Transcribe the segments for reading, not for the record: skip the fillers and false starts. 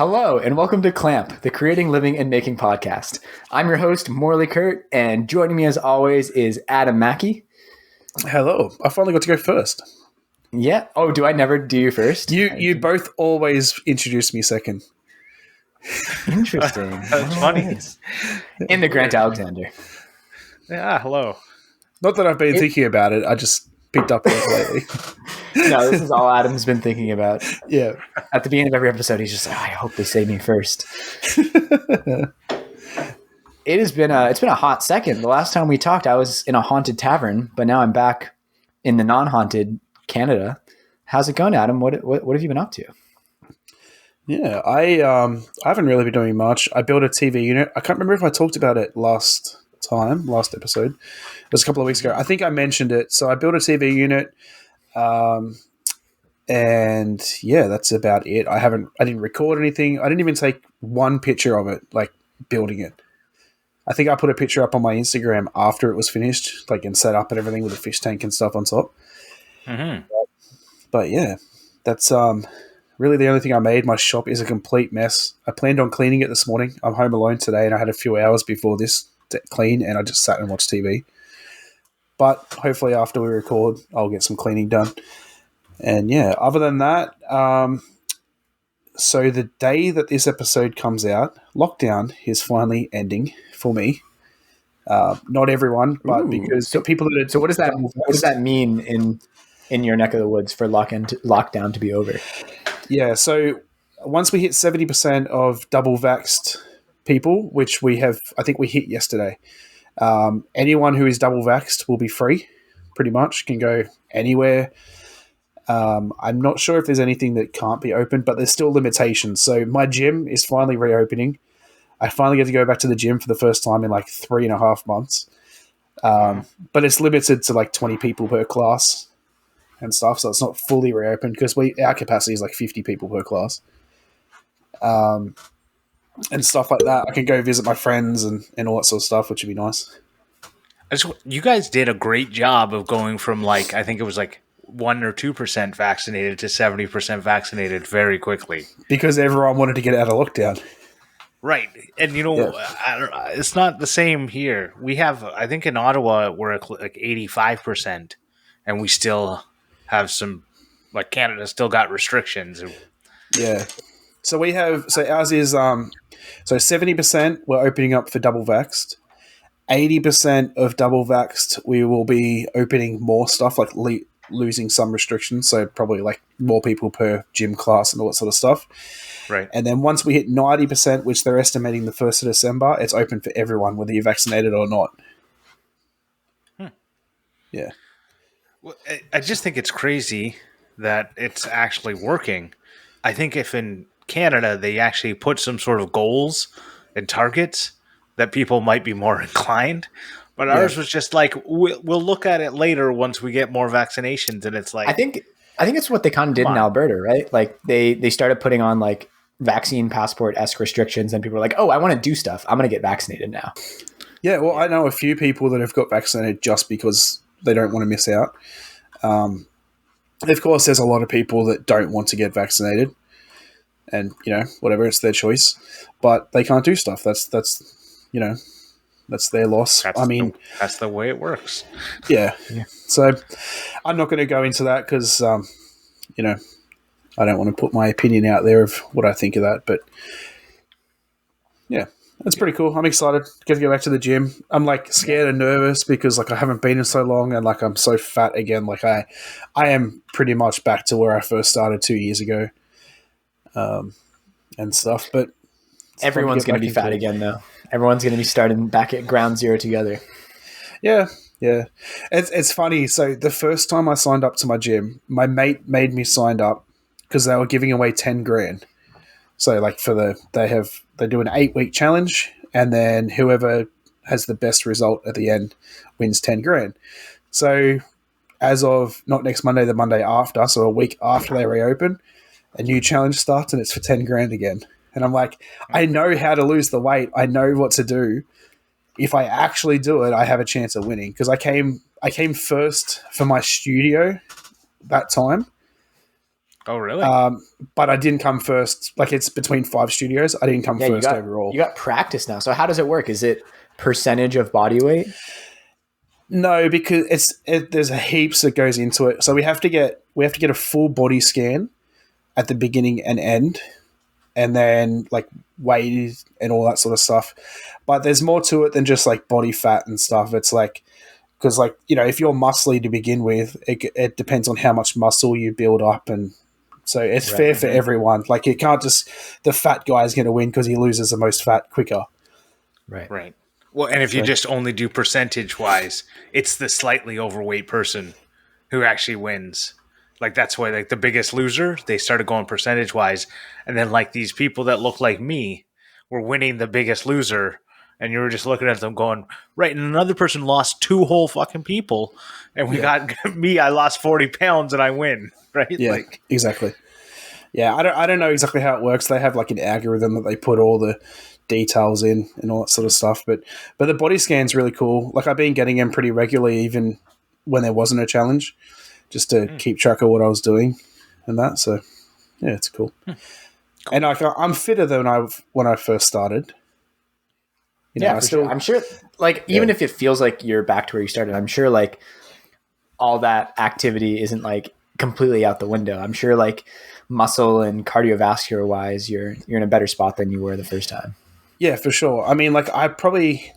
Hello, and welcome to Clamp, the Creating, Living, and Making podcast. I'm your host, Morley Kurt, and joining me as always is Adam Mackey. Hello. I finally got to go first. Yeah. Oh, do I never do you first? You both always introduce me second. Interesting. That's funny. In the Grant Alexander. Yeah, hello. Not that I've been thinking about it. I just picked up on it lately. No, this is all Adam's been thinking about. Yeah. At the beginning of every episode, he's just like, I hope they say me first. It's been a hot second. The last time we talked, I was in a haunted tavern, but now I'm back in the non-haunted Canada. How's it going, Adam? What have you been up to? Yeah, I haven't really been doing much. I built a TV unit. I can't remember if I talked about it last episode. It was a couple of weeks ago. I think I mentioned it. So I built a TV unit, and yeah, that's about it. I didn't record anything. I didn't even take one picture of it, like building it. I think I put a picture up on my Instagram after it was finished, like and set up and everything with a fish tank and stuff on top. Mm-hmm. But yeah, that's really the only thing I made. My shop is a complete mess. I planned on cleaning it this morning. I'm home alone today, and I had a few hours before this to clean, and I just sat and watched TV. But hopefully after we record, I'll get some cleaning done. And yeah, other than that, so the day that this episode comes out, lockdown is finally ending for me. Not everyone, but because people that are... So what does that mean in your neck of the woods for lockdown to be over? Yeah, so once we hit 70% of double vaxxed people, which we have, I think we hit yesterday, anyone who is double vaxxed will be free, pretty much, can go anywhere. I'm not sure if there's anything that can't be opened, but there's still limitations. So my gym is finally reopening. I finally get to go back to the gym for the first time in like 3.5 months. But it's limited to like 20 people per class and stuff, so it's not fully reopened because our capacity is like 50 people per class. And stuff like that. I can go visit my friends and all that sort of stuff, which would be nice. You guys did a great job of going from like, I think it was like 1 or 2% vaccinated to 70% vaccinated very quickly. Because everyone wanted to get out of lockdown. Right. And it's not the same here. We have, I think in Ottawa, we're at like 85%, and we still have some, like Canada still got restrictions. Yeah. So ours is, so 70% we're opening up for double vaxxed. 80% of double vaxxed, we will be opening more stuff, like losing some restrictions. So probably like more people per gym class and all that sort of stuff. Right. And then once we hit 90%, which they're estimating the 1st of December, it's open for everyone, whether you're vaccinated or not. Yeah. Well, I just think it's crazy that it's actually working. I think if in Canada they actually put some sort of goals and targets, that people might be more inclined. But ours was just like, we'll look at it later once we get more vaccinations. And it's like... I think it's what they kind of did in Alberta, right? Like they started putting on like vaccine passport-esque restrictions, and people were like, oh, I want to do stuff. I'm going to get vaccinated now. Yeah, well, I know a few people that have got vaccinated just because they don't want to miss out. Of course, there's a lot of people that don't want to get vaccinated, and whatever, it's their choice. But they can't do stuff. That's their loss. That's the way it works. Yeah. So I'm not going to go into that because I don't want to put my opinion out there of what I think of that. But yeah, that's pretty cool. I'm excited to go back to the gym. I'm like scared and nervous because like I haven't been in so long, and like I'm so fat again. Like I am pretty much back to where I first started 2 years ago, and stuff. But everyone's going to be fat again, though. Everyone's going to be starting back at ground zero together. Yeah. It's funny. So the first time I signed up to my gym, my mate made me sign up because they were giving away 10 grand. So like they do an 8-week challenge, and then whoever has the best result at the end wins 10 grand. So as of not next Monday, the Monday after, so a week after they reopen, a new challenge starts, and it's for 10 grand again. And I'm like, I know how to lose the weight. I know what to do. If I actually do it, I have a chance of winning. Because I came first for my studio that time. Oh, really? But I didn't come first. Like, it's between 5 studios. I didn't come Yeah, first overall. you got practice now. So how does it work? Is it percentage of body weight? No, because there's heaps that goes into it. So we have to get a full body scan at the beginning and end, and then like weight and all that sort of stuff. But there's more to it than just like body fat and stuff. It's like, because like, you know, if you're muscly to begin with, it depends on how much muscle you build up, and so it's fair for everyone. Like, you can't just, the fat guy is going to win because he loses the most fat quicker. Right. Well, and if you just only do percentage wise, it's the slightly overweight person who actually wins. Like, that's why, like, the biggest loser, they started going percentage wise, and then like these people that look like me were winning the biggest loser, and you were just looking at them going, right, and another person lost 2 whole fucking people, and we got me, I lost 40 pounds and I win, right? Yeah, like, exactly. Yeah, I don't know exactly how it works. They have like an algorithm that they put all the details in and all that sort of stuff. But the body scan's really cool. Like, I've been getting them pretty regularly, even when there wasn't a challenge, just to keep track of what I was doing and that. So yeah, it's cool. And I'm fitter than when I first started. You know, sure. I'm sure, like, even if it feels like you're back to where you started, I'm sure like all that activity isn't like completely out the window. I'm sure like muscle and cardiovascular wise, you're in a better spot than you were the first time. Yeah, for sure. I mean, like, I'm probably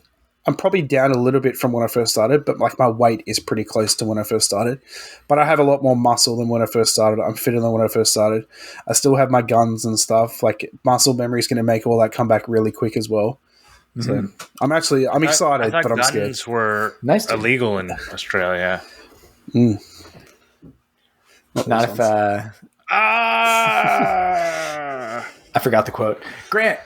down a little bit from when I first started, but like my weight is pretty close to when I first started. But I have a lot more muscle than when I first started. I'm fitter than when I first started. I still have my guns and stuff. Like, muscle memory is going to make all that come back really quick as well. So I'm excited, but I'm scared. Guns were illegal in Australia. Not if I forgot the quote. Grant,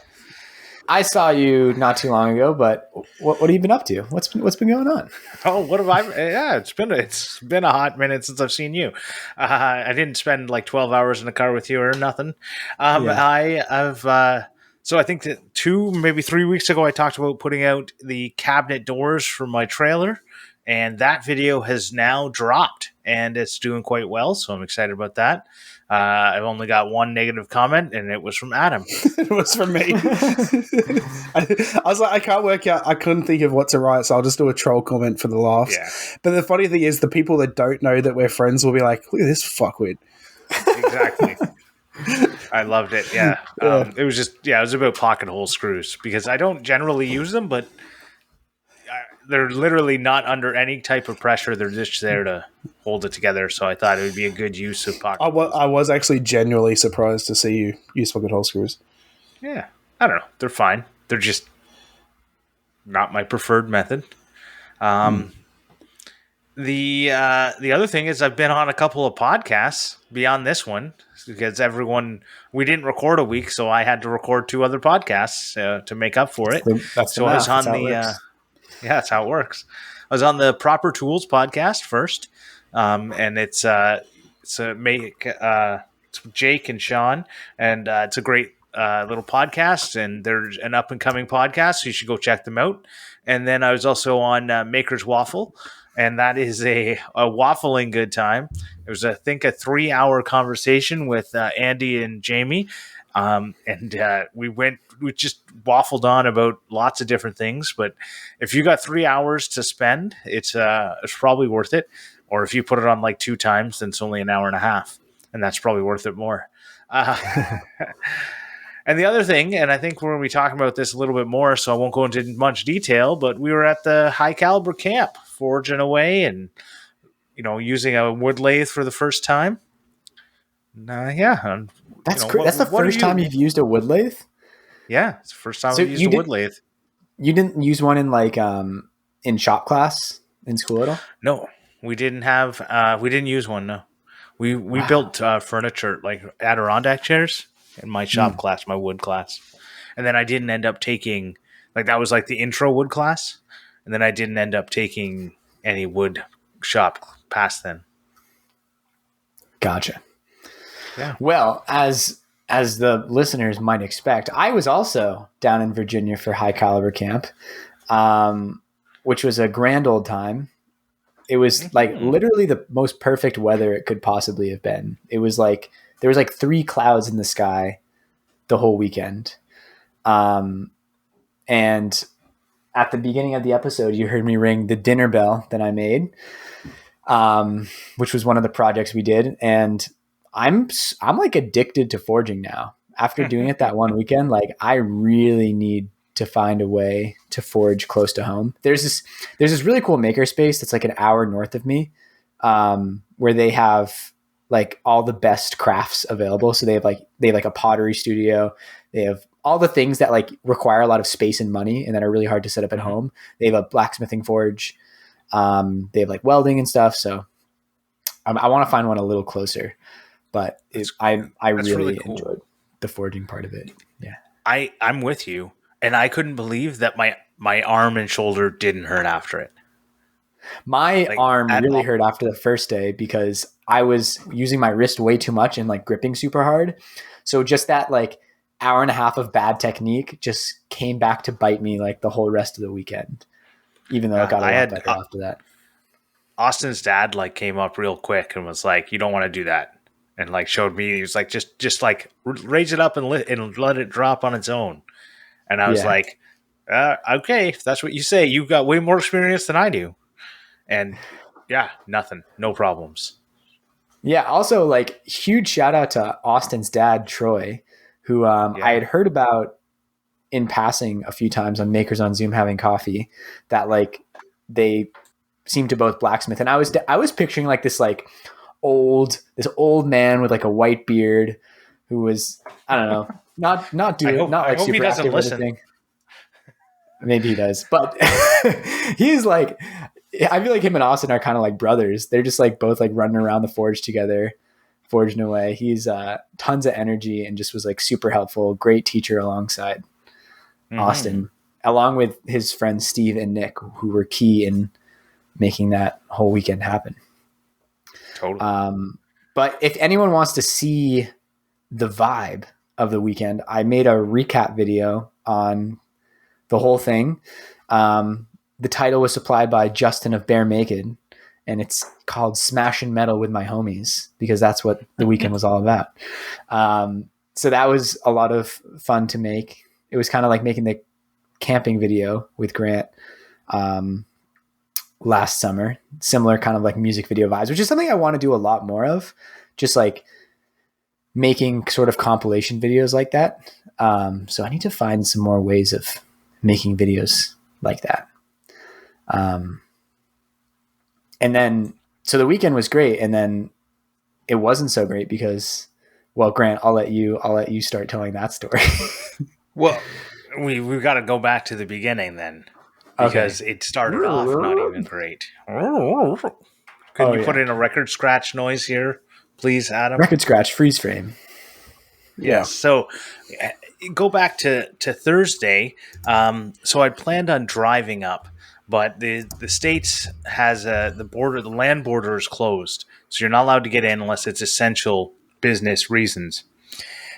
I saw you not too long ago, but what have you been up to? What's been going on? Oh, what have I? Yeah, it's been a hot minute since I've seen you. I didn't spend like 12 hours in the car with you or nothing. So I think that 2, maybe 3 weeks ago, I talked about putting out the cabinet doors for my trailer, and that video has now dropped, and it's doing quite well. So I'm excited about that. I've only got 1 negative comment, and it was from Adam. It was from me. I was like, I can't work out. I couldn't think of what to write, so I'll just do a troll comment for the laughs. Yeah. But the funny thing is, the people that don't know that we're friends will be like, look at this fuckwit. Exactly. I loved it. Yeah. It was just, it was about pocket hole screws, because I don't generally use them, but they're literally not under any type of pressure. They're just there to hold it together. So I thought it would be a good use of pocket holes. I was actually genuinely surprised to see you use pocket hole screws. Yeah. I don't know. They're fine. They're just not my preferred method. The other thing is, I've been on a couple of podcasts beyond this one, because we didn't record a week, so I had to record 2 other podcasts to make up for it. So I was on that's how it works. I was on the Proper Tools podcast first, and it's Jake and Sean, and it's a great little podcast, and there's an up and coming podcast, so you should go check them out. And then I was also on Maker's Waffle, and that is a waffling good time. It was, I think, a 3-hour conversation with Andy and Jamie, and we just waffled on about lots of different things. But if you got 3 hours to spend, it's probably worth it. Or if you put it on like 2 times, then it's only an hour and a half, and that's probably worth it more. And the other thing, and I think we're going to be talking about this a little bit more, so I won't go into much detail, but we were at the High Caliber camp, forging away and, using a wood lathe for the first time. That's great. That's the first time you've used a wood lathe? Yeah, it's the first time I've used a wood lathe. You didn't use one in like in shop class in school at all? No, we didn't use one, no. We built furniture, like Adirondack chairs, in my shop class, my wood class. And then I didn't end up taking, like, that was like the intro wood class. And then I didn't end up taking any wood shop past then. Gotcha. Yeah. Well, as the listeners might expect, I was also down in Virginia for High Caliber Camp, which was a grand old time. It was like literally the most perfect weather it could possibly have been. It was like there was like 3 clouds in the sky the whole weekend. And at the beginning of the episode, you heard me ring the dinner bell that I made, which was one of the projects we did. And I'm like addicted to forging now. After doing it that one weekend, like I really need to find a way to forge close to home. There's this really cool makerspace that's like an hour north of me, where they have like all the best crafts available. So they have like a pottery studio. They have all the things that like require a lot of space and money and that are really hard to set up at home. They have a blacksmithing forge. They have like welding and stuff. So I want to find one a little closer, but I really cool. Enjoyed the forging part of it. Yeah. I'm with you. And I couldn't believe that my arm and shoulder didn't hurt after it. My arm really hurt after the first day because I was using my wrist way too much and like gripping super hard. So just that like hour and a half of bad technique just came back to bite me like the whole rest of the weekend, even though it got a lot better after that. Austin's dad like came up real quick and was like, "You don't want to do that," and like showed me. He was like, "Just like raise it up and let it drop on its own." And I was like, "Okay, if that's what you say. You've got way more experience than I do." And yeah, nothing, no problems. Yeah. Also, like huge shout out to Austin's dad, Troy, who I had heard about in passing a few times on Makers on Zoom having coffee. That like they seem to both blacksmith, and I was picturing like this old man with like a white beard who was, I don't know, not doing not like super active with the thing. Maybe he does, but he's like, I feel like him and Austin are kind of like brothers. They're just like both like running around the forge together, forging away. He's tons of energy and just was like super helpful, great teacher alongside Austin, along with his friends Steve and Nick, who were key in making that whole weekend happen. Totally. But if anyone wants to see the vibe of the weekend, I made a recap video on the whole thing. The title was supplied by Justin of Bare Naked, and it's called Smashin' Metal with My Homies, because that's what the weekend was all about. So that was a lot of fun to make. It was kind of like making the camping video with Grant last summer, similar kind of like music video vibes, which is something I want to do a lot more of, just like making sort of compilation videos like that. So I need to find some more ways of making videos like that. And then, so the weekend was great. And then it wasn't so great because, well, Grant, I'll let you start telling that story. Well, we've got to go back to the beginning then, because it started off not even great. Can you put in a record scratch noise here, please, Adam? Record scratch, freeze frame. Yeah. So go back to Thursday. So I planned on driving up, but the States has the land border is closed. So you're not allowed to get in unless it's essential business reasons.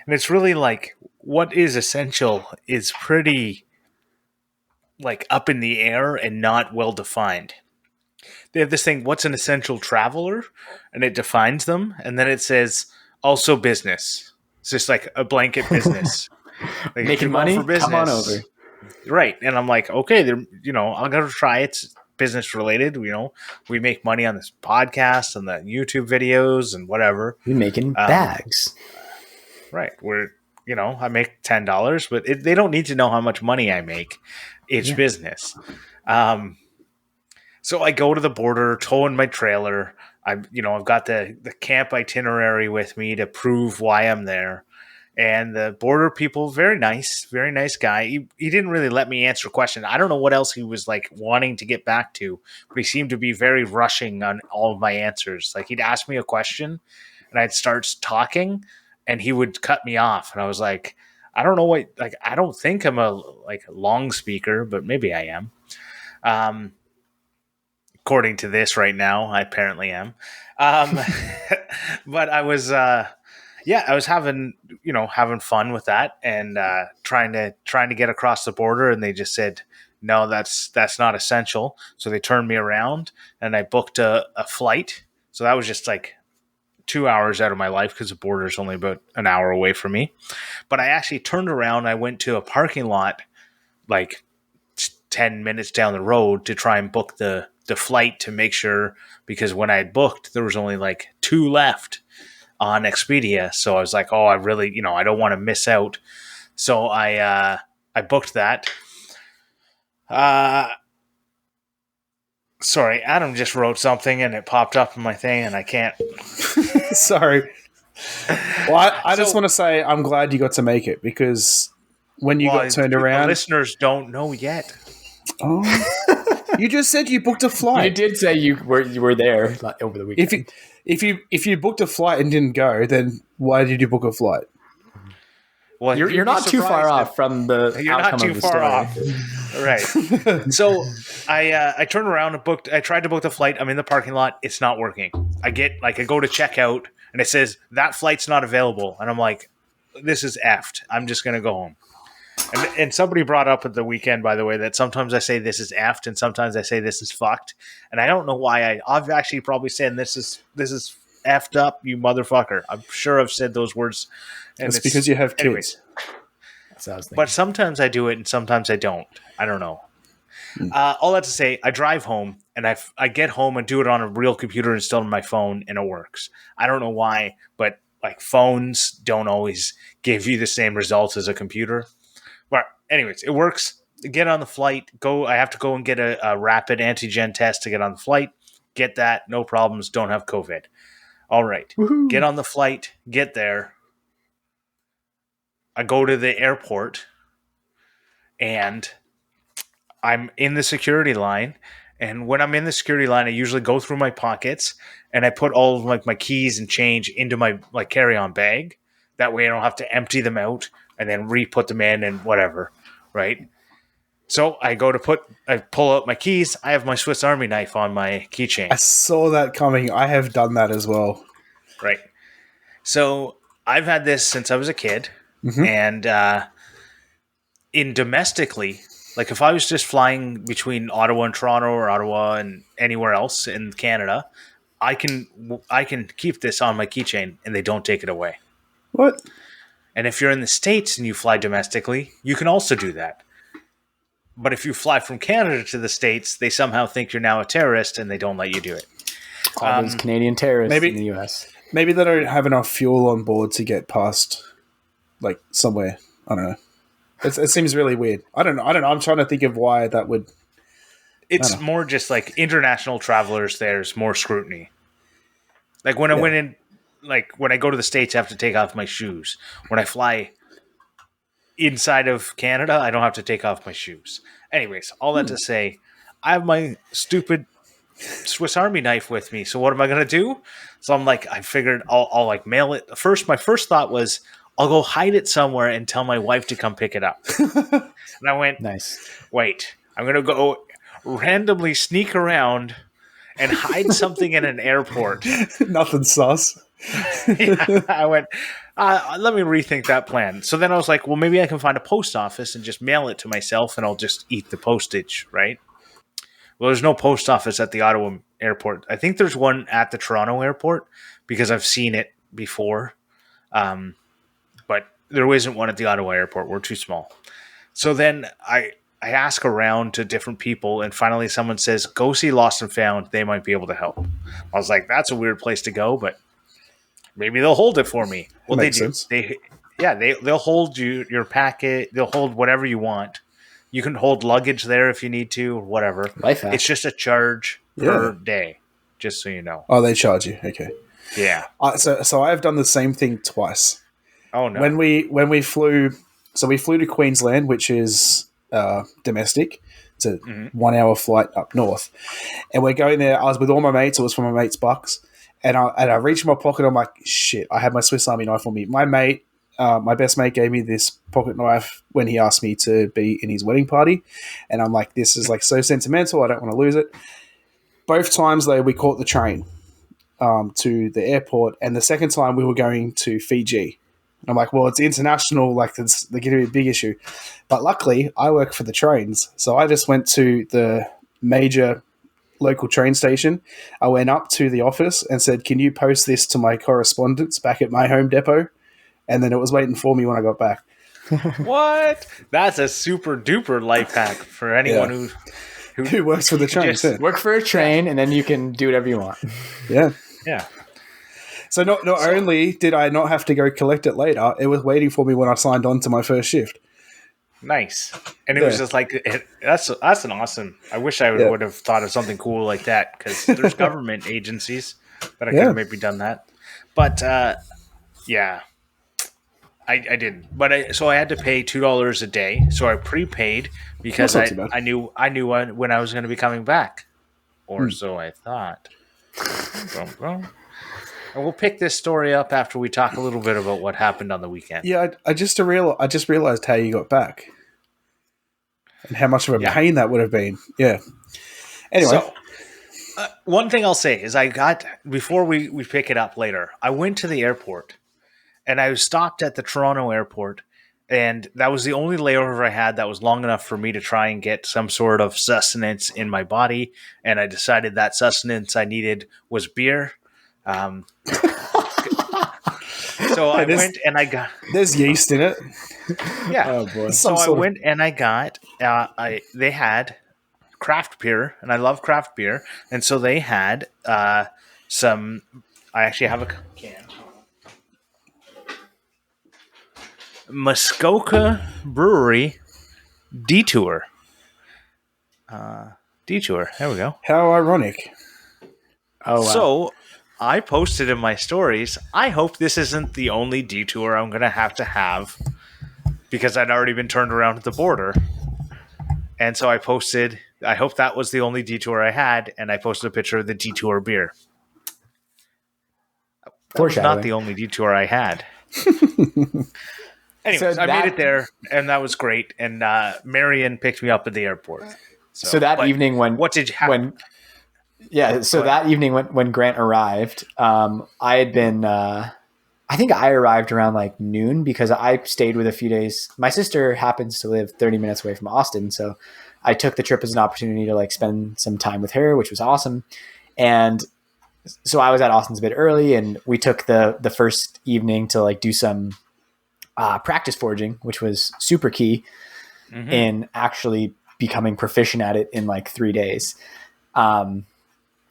And it's really like, what is essential is pretty like up in the air and not well defined. They have this thing, what's an essential traveler? And it defines them. And then it says also business. It's just like a blanket business. Like, making money for business, come on over. Right. And I'm like, okay, I'm going to try it. It's business related. We make money on this podcast and the YouTube videos and whatever. We're making bags. Right. I make $10, but they don't need to know how much money I make. It's business. So I go to the border, towing my trailer. I've got the camp itinerary with me to prove why I'm there. And the border people, very nice guy. He didn't really let me answer a question. I don't know what else he was like wanting to get back to, but he seemed to be very rushing on all of my answers. Like he'd ask me a question and I'd start talking and he would cut me off. And I was like, I don't know what, like, I don't think I'm a long speaker, but maybe I am. According to this right now, I apparently am. But I was, I was having fun with that and trying to get across the border, and they just said, no, that's not essential. So they turned me around and I booked a flight. So that was just like 2 hours out of my life because the border's only about an hour away from me. But I actually turned around. I went to a parking lot like 10 minutes down the road to try and book the flight to make sure, because when I had booked, there was only like 2 left on Expedia. So I was like, oh, I really, I don't want to miss out. So I booked that. Sorry, Adam just wrote something and it popped up in my thing and I can't. Sorry. Well, I just want to say I'm glad you got to make it, because when you got turned around... The listeners don't know yet. Oh, you just said you booked a flight. You did say you were there over the weekend. If you booked a flight and didn't go, then why did you book a flight? Well, you're not too far off from the you're not too far off. Right. So I turned around and booked. I tried to book the flight. I'm in the parking lot. It's not working. I go to check out and it says that flight's not available. And I'm like, this is effed. I'm just going to go home. And somebody brought up at the weekend, by the way, that sometimes I say this is effed and sometimes I say this is fucked. And I don't know why. I've actually probably said this is effed up, you motherfucker. I'm sure I've said those words. And it's because you have kids. Anyways. That's what I was thinking. But sometimes I do it and sometimes I don't. I don't know. All that to say, I drive home and I get home and do it on a real computer installed on my phone and it works. I don't know why, but like phones don't always give you the same results as a computer. But anyways, it works. Get on the flight. I have to go and get a rapid antigen test to get on the flight. Get that. No problems. Don't have COVID. All right. Woohoo. Get on the flight. Get there. I go to the airport and I'm in the security line. And when I'm in the security line, I usually go through my pockets and I put all of like my keys and change into my like carry-on bag. That way I don't have to empty them out and then re-put them in and whatever, right? So I pull out my keys. I have my Swiss Army knife on my keychain. I saw that coming. I have done that as well. Right. So I've had this since I was a kid. Mm-hmm. And in domestically, like if I was just flying between Ottawa and Toronto or Ottawa and anywhere else in Canada, I can keep this on my keychain and they don't take it away. What? And if you're in the States and you fly domestically, you can also do that. But if you fly from Canada to the States, they somehow think you're now a terrorist and they don't let you do it. All those Canadian terrorists in the US. Maybe they don't have enough fuel on board to get past, like, somewhere. I don't know. It seems really weird. I don't know. I'm trying to think of why that would... It's more just like international travelers, there's more scrutiny. Like when I went in, like when I go to the States, I have to take off my shoes. When I fly inside of Canada, I don't have to take off my shoes. Anyways, all that to say, I have my stupid Swiss Army knife with me. So what am I going to do? So I'm like, I figured I'll like mail it. My first thought was I'll go hide it somewhere and tell my wife to come pick it up. And I went, nice. Wait, I'm going to go randomly sneak around and hide something in an airport. Nothing sus. I went, let me rethink that plan. So then I was like, well, maybe I can find a post office and just mail it to myself and I'll just eat the postage, right? Well, there's no post office at the Ottawa airport. I think there's one at the Toronto airport because I've seen it before. But there isn't one at the Ottawa airport. We're too small. So then I ask around to different people and finally someone says, go see Lost and Found. They might be able to help. I was like, that's a weird place to go, but maybe they'll hold it for me. Well, they do. Sense. They'll hold your packet. They'll hold whatever you want. You can hold luggage there if you need to or whatever. Life hack. It's just a charge per day, just so you know. Oh, they charge you. Okay. Yeah. So I've done the same thing twice. Oh no. When we flew to Queensland, which is domestic. It's a 1 hour flight up north, and we're going there. I was with all my mates. It was for my mate's bucks. And I reached in my pocket. I'm like, shit, I had my Swiss Army knife on me. My mate, my best mate gave me this pocket knife when he asked me to be in his wedding party. And I'm like, this is like so sentimental. I don't want to lose it. Both times, though, we caught the train to the airport. And the second time we were going to Fiji. And I'm like, well, it's international. Like, they're going to be a big issue. But luckily, I work for the trains. So I just went to the major local train station, I went up to the office and said, "Can you post this to my correspondents back at my home depot?" And then it was waiting for me when I got back. What? That's a super duper life hack for anyone Who works for the train? just Work for a train, and then you can do whatever you want. Yeah. Yeah. So not only did I not have to go collect it later, it was waiting for me when I signed on to my first shift. Nice. And it was just like, that's an awesome. I wish I would have thought of something cool like that, because there's government agencies that I could have maybe done that. But yeah, I didn't. But so I had to pay $2 a day. So I prepaid because I knew when I was going to be coming back, or so I thought. And we'll pick this story up after we talk a little bit about what happened on the weekend. Yeah, I just realized how you got back and how much of a pain that would have been. Yeah. Anyway. So, one thing I'll say is before we pick it up later, I went to the airport and I was stopped at the Toronto airport, and that was the only layover I had that was long enough for me to try and get some sort of sustenance in my body. And I decided that sustenance I needed was beer. So I went and I got. There's yeast in it. Yeah. Oh boy. So I went and I got. They had craft beer, and I love craft beer, and so they had some. I actually have a can. Muskoka Brewery Detour. Detour. There we go. How ironic. Oh, wow. So I posted in my stories, I hope this isn't the only detour I'm going to have, because I'd already been turned around at the border. And so I posted, I hope that was the only detour I had, and I posted a picture of the detour beer. That was not the only detour I had. Anyways, I made it there, and that was great. And Marion picked me up at the airport. So that evening what did you have? That evening when Grant arrived, I had been, I think I arrived around like noon because I stayed with a few days. My sister happens to live 30 minutes away from Austin. So I took the trip as an opportunity to like spend some time with her, which was awesome. And so I was at Austin's a bit early, and we took the first evening to like do some practice forging, which was super key in actually becoming proficient at it in like 3 days.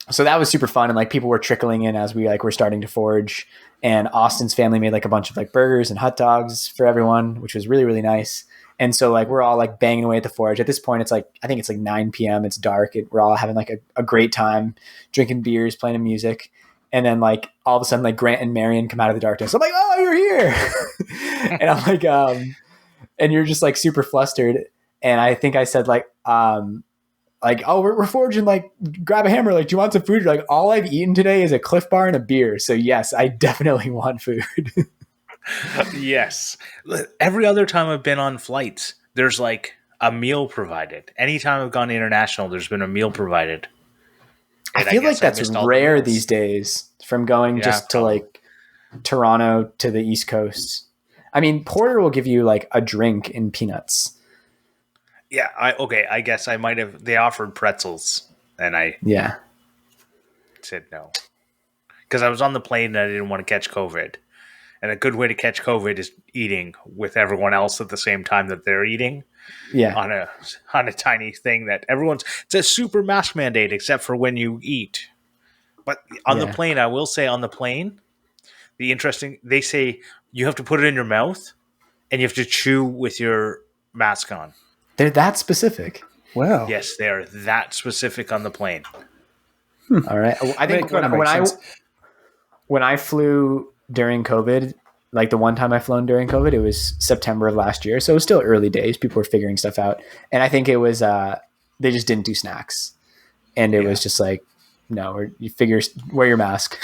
So that was super fun. And like people were trickling in as we like were starting to forge, and Austin's family made like a bunch of like burgers and hot dogs for everyone, which was really, really nice. And so like, we're all like banging away at the forge. At this point, it's like, I think it's like 9 PM. It's dark. We're all having like a great time drinking beers, playing music. And then like all of a sudden, like Grant and Marion come out of the darkness. I'm like, "Oh, you're here." And I'm like, and you're just like super flustered. And I think I said like, "Oh, we're forging, like, grab a hammer. Like, do you want some food?" You're like, "All I've eaten today is a Cliff Bar and a beer." So yes, I definitely want food. Yes. Every other time I've been on flights, there's like a meal provided. Anytime I've gone international, there's been a meal provided. I feel like that's rare these days, from going to like Toronto to the East Coast. I mean, Porter will give you like a drink and peanuts. Yeah, I guess I might have. They offered pretzels, and I said no, because I was on the plane and I didn't want to catch COVID. And a good way to catch COVID is eating with everyone else at the same time that they're eating. Yeah, on a tiny thing that it's a super mask mandate, except for when you eat. But on the plane, I will say on the plane, they say you have to put it in your mouth and you have to chew with your mask on. They're that specific. Wow. Yes, they are that specific on the plane. All right. I think when I flew during COVID, like the one time I flown during COVID, it was September of last year. So it was still early days. People were figuring stuff out. And I think it was, they just didn't do snacks. And it was just like, no, you figure, wear your mask.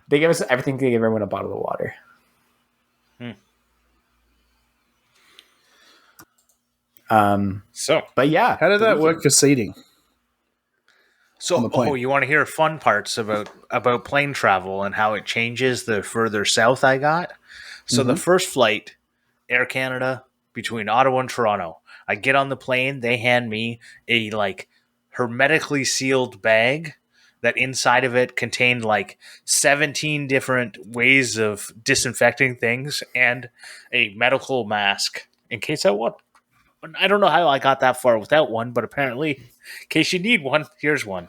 They gave us everything. They gave everyone a bottle of water. But yeah. How did that work for seating? So, you want to hear fun parts about plane travel and how it changes the further south I got? So the first flight, Air Canada, between Ottawa and Toronto, I get on the plane, they hand me a like hermetically sealed bag that inside of it contained like 17 different ways of disinfecting things and a medical mask in case I want. I don't know how I got that far without one, but apparently, in case you need one, here's one.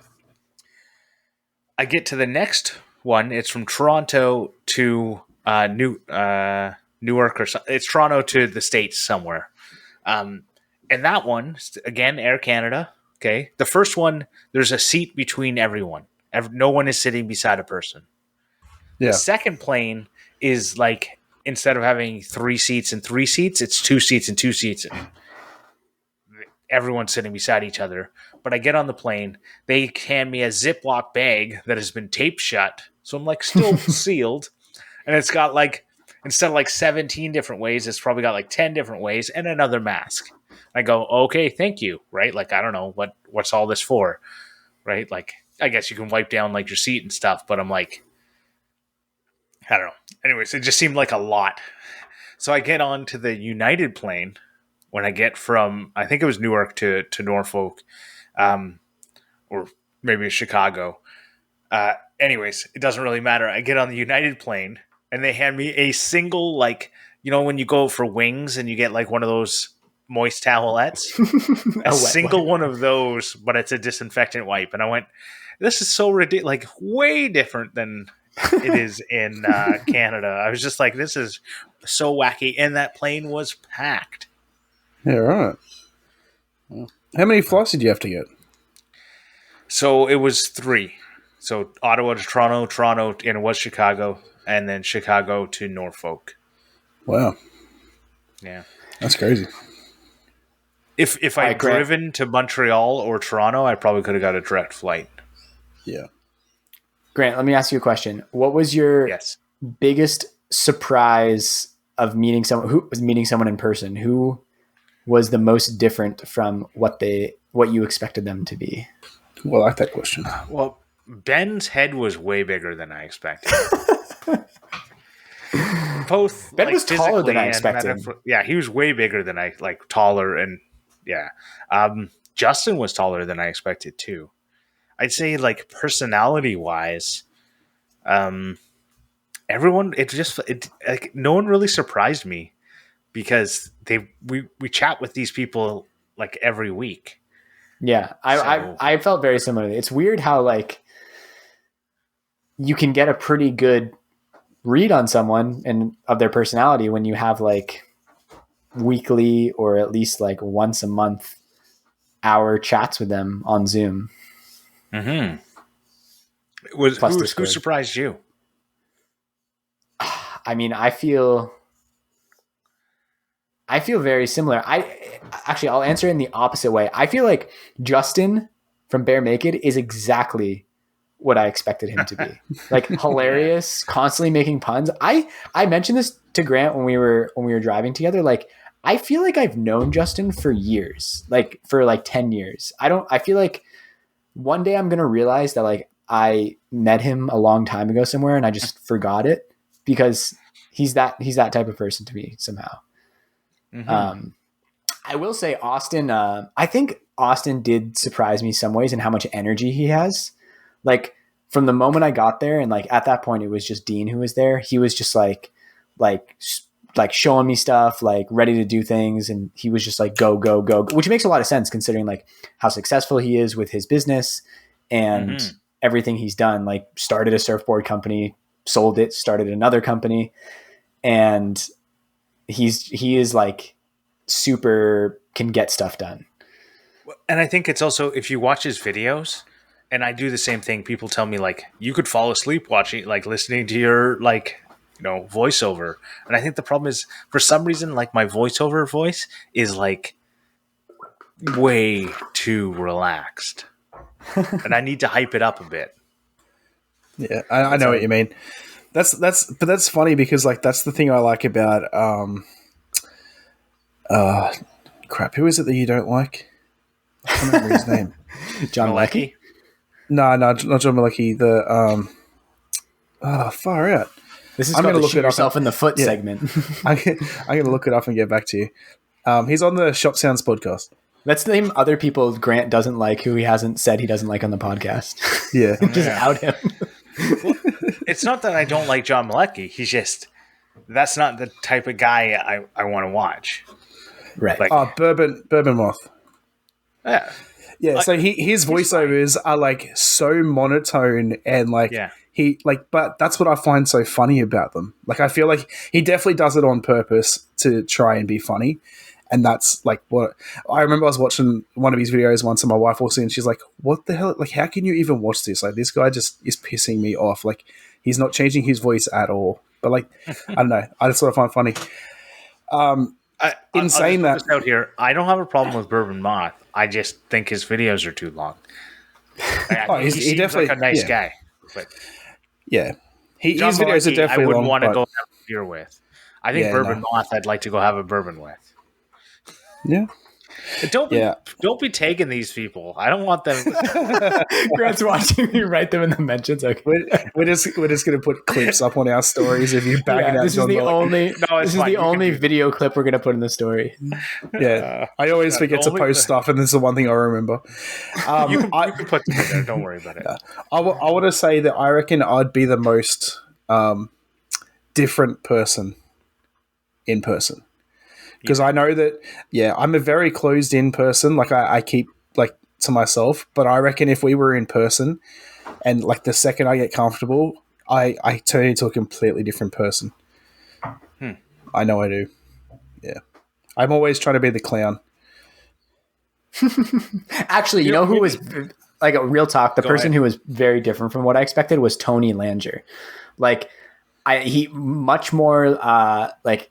I get to the next one. It's from Toronto to Newark, or it's Toronto to the States somewhere. And that one, again, Air Canada. Okay. The first one, there's a seat between everyone. No one is sitting beside a person. Yeah. The second plane is like, instead of having 3 seats and 3 seats, it's 2 seats and 2 seats. Everyone's sitting beside each other. But I get on the plane. They hand me a Ziploc bag that has been taped shut. So I'm like still sealed. And it's got like, instead of like 17 different ways, it's probably got like 10 different ways and another mask. I go, okay, thank you. Right? Like, I don't know what's all this for. Right? Like, I guess you can wipe down like your seat and stuff. But I'm like, I don't know. Anyways, it just seemed like a lot. So I get on to the United plane when I get from, I think it was Newark to Norfolk, or maybe Chicago. Anyways, it doesn't really matter. I get on the United plane and they hand me a single, like, you know, when you go for wings and you get like one of those moist towelettes, a single one of those, but it's a disinfectant wipe. And I went, this is so ridiculous, like way different than it is in Canada. I was just like, this is so wacky. And that plane was packed. Yeah, right. How many flights did you have to get? So it was 3. So Ottawa to Toronto, and it was Chicago, and then Chicago to Norfolk. Wow. Yeah. That's crazy. If I'd driven to Montreal or Toronto, I probably could have got a direct flight. Yeah. Grant, let me ask you a question. What was your biggest surprise of meeting someone who was meeting someone in person? Who was the most different from what you expected them to be? Well, I like that question. Well, Ben's head was way bigger than I expected. Both Ben was taller than I expected. Yeah, he was way bigger than I taller, and yeah. Justin was taller than I expected too. I'd say like personality wise, everyone like no one really surprised me because we chat with these people like every week. Yeah, I felt very similarly. It's weird how like you can get a pretty good read on someone and of their personality when you have like weekly or at least like once a month hour chats with them on Zoom. Mm-hmm. Who surprised you? I mean, I feel very similar. I'll answer it in the opposite way. I feel like Justin from Bare Naked is exactly what I expected him to be. Like hilarious, constantly making puns. I mentioned this to Grant when we were driving together. Like, I feel like I've known Justin for years, like for like 10 years. I feel like one day I'm going to realize that like I met him a long time ago somewhere and I just forgot it because he's that type of person to me somehow. Mm-hmm. I will say Austin, I think Austin did surprise me some ways in how much energy he has. Like from the moment I got there and like at that point it was just Dean who was there. He was just like showing me stuff, like ready to do things. And he was just like, go, which makes a lot of sense considering like how successful he is with his business and everything he's done. Like started a surfboard company, sold it, started another company. And he is like super can get stuff done. And I think it's also, if you watch his videos, and I do the same thing, people tell me like you could fall asleep watching, like listening to your like, you know, voiceover. And I think the problem is for some reason, like my voiceover voice is like way too relaxed and I need to hype it up a bit. Yeah. I know what you mean. That's funny because like, that's the thing I like about, crap. Who is it that you don't like? I can't remember his name. John Malecki? No, not John Malecki. The far out. This is I'm going to look it yourself in the foot segment. I'm going to look it up and get back to you. He's on the Shop Sounds podcast. Let's name other people Grant doesn't like who he hasn't said he doesn't like on the podcast. Yeah. Just out him. Well, it's not that I don't like John Malecki. He's just that's not the type of guy I want to watch. Right. Like, Bourbon Moth. Yeah. Yeah, so his voiceovers are like so monotone and like but that's what I find so funny about them. Like I feel like he definitely does it on purpose to try and be funny. And that's like what I remember. I was watching one of his videos once, and my wife walks in, and she's like, "What the hell? Like, how can you even watch this? Like, this guy just is pissing me off. Like, he's not changing his voice at all." But like, I don't know. I just sort of find funny. In saying that, out here, I don't have a problem with Bourbon Moth. I just think his videos are too long. He seems definitely like a nice guy, but his videos Malecki, are definitely I wouldn't long, want to but go have a beer with. I think Bourbon Moth, I'd like to go have a bourbon with. Yeah. Don't be tagging these people. I don't want them. Grant's watching me write them in the mentions. Okay, we're just gonna put clips up on our stories if you bang it out. This is the only video clip we're gonna put in the story. Yeah, I always forget to post stuff, and this is the one thing I remember. You can put them in there. Don't worry about it. I want to say that I reckon I'd be the most different person in person. Because I know that, I'm a very closed-in person. Like, I keep, like, to myself. But I reckon if we were in person and, like, the second I get comfortable, I turn into a completely different person. I know I do. Yeah. I'm always trying to be the clown. Actually, you know who was, like, a real talk, the person who was very different from what I expected was Tony Langer. Like, he much more, like,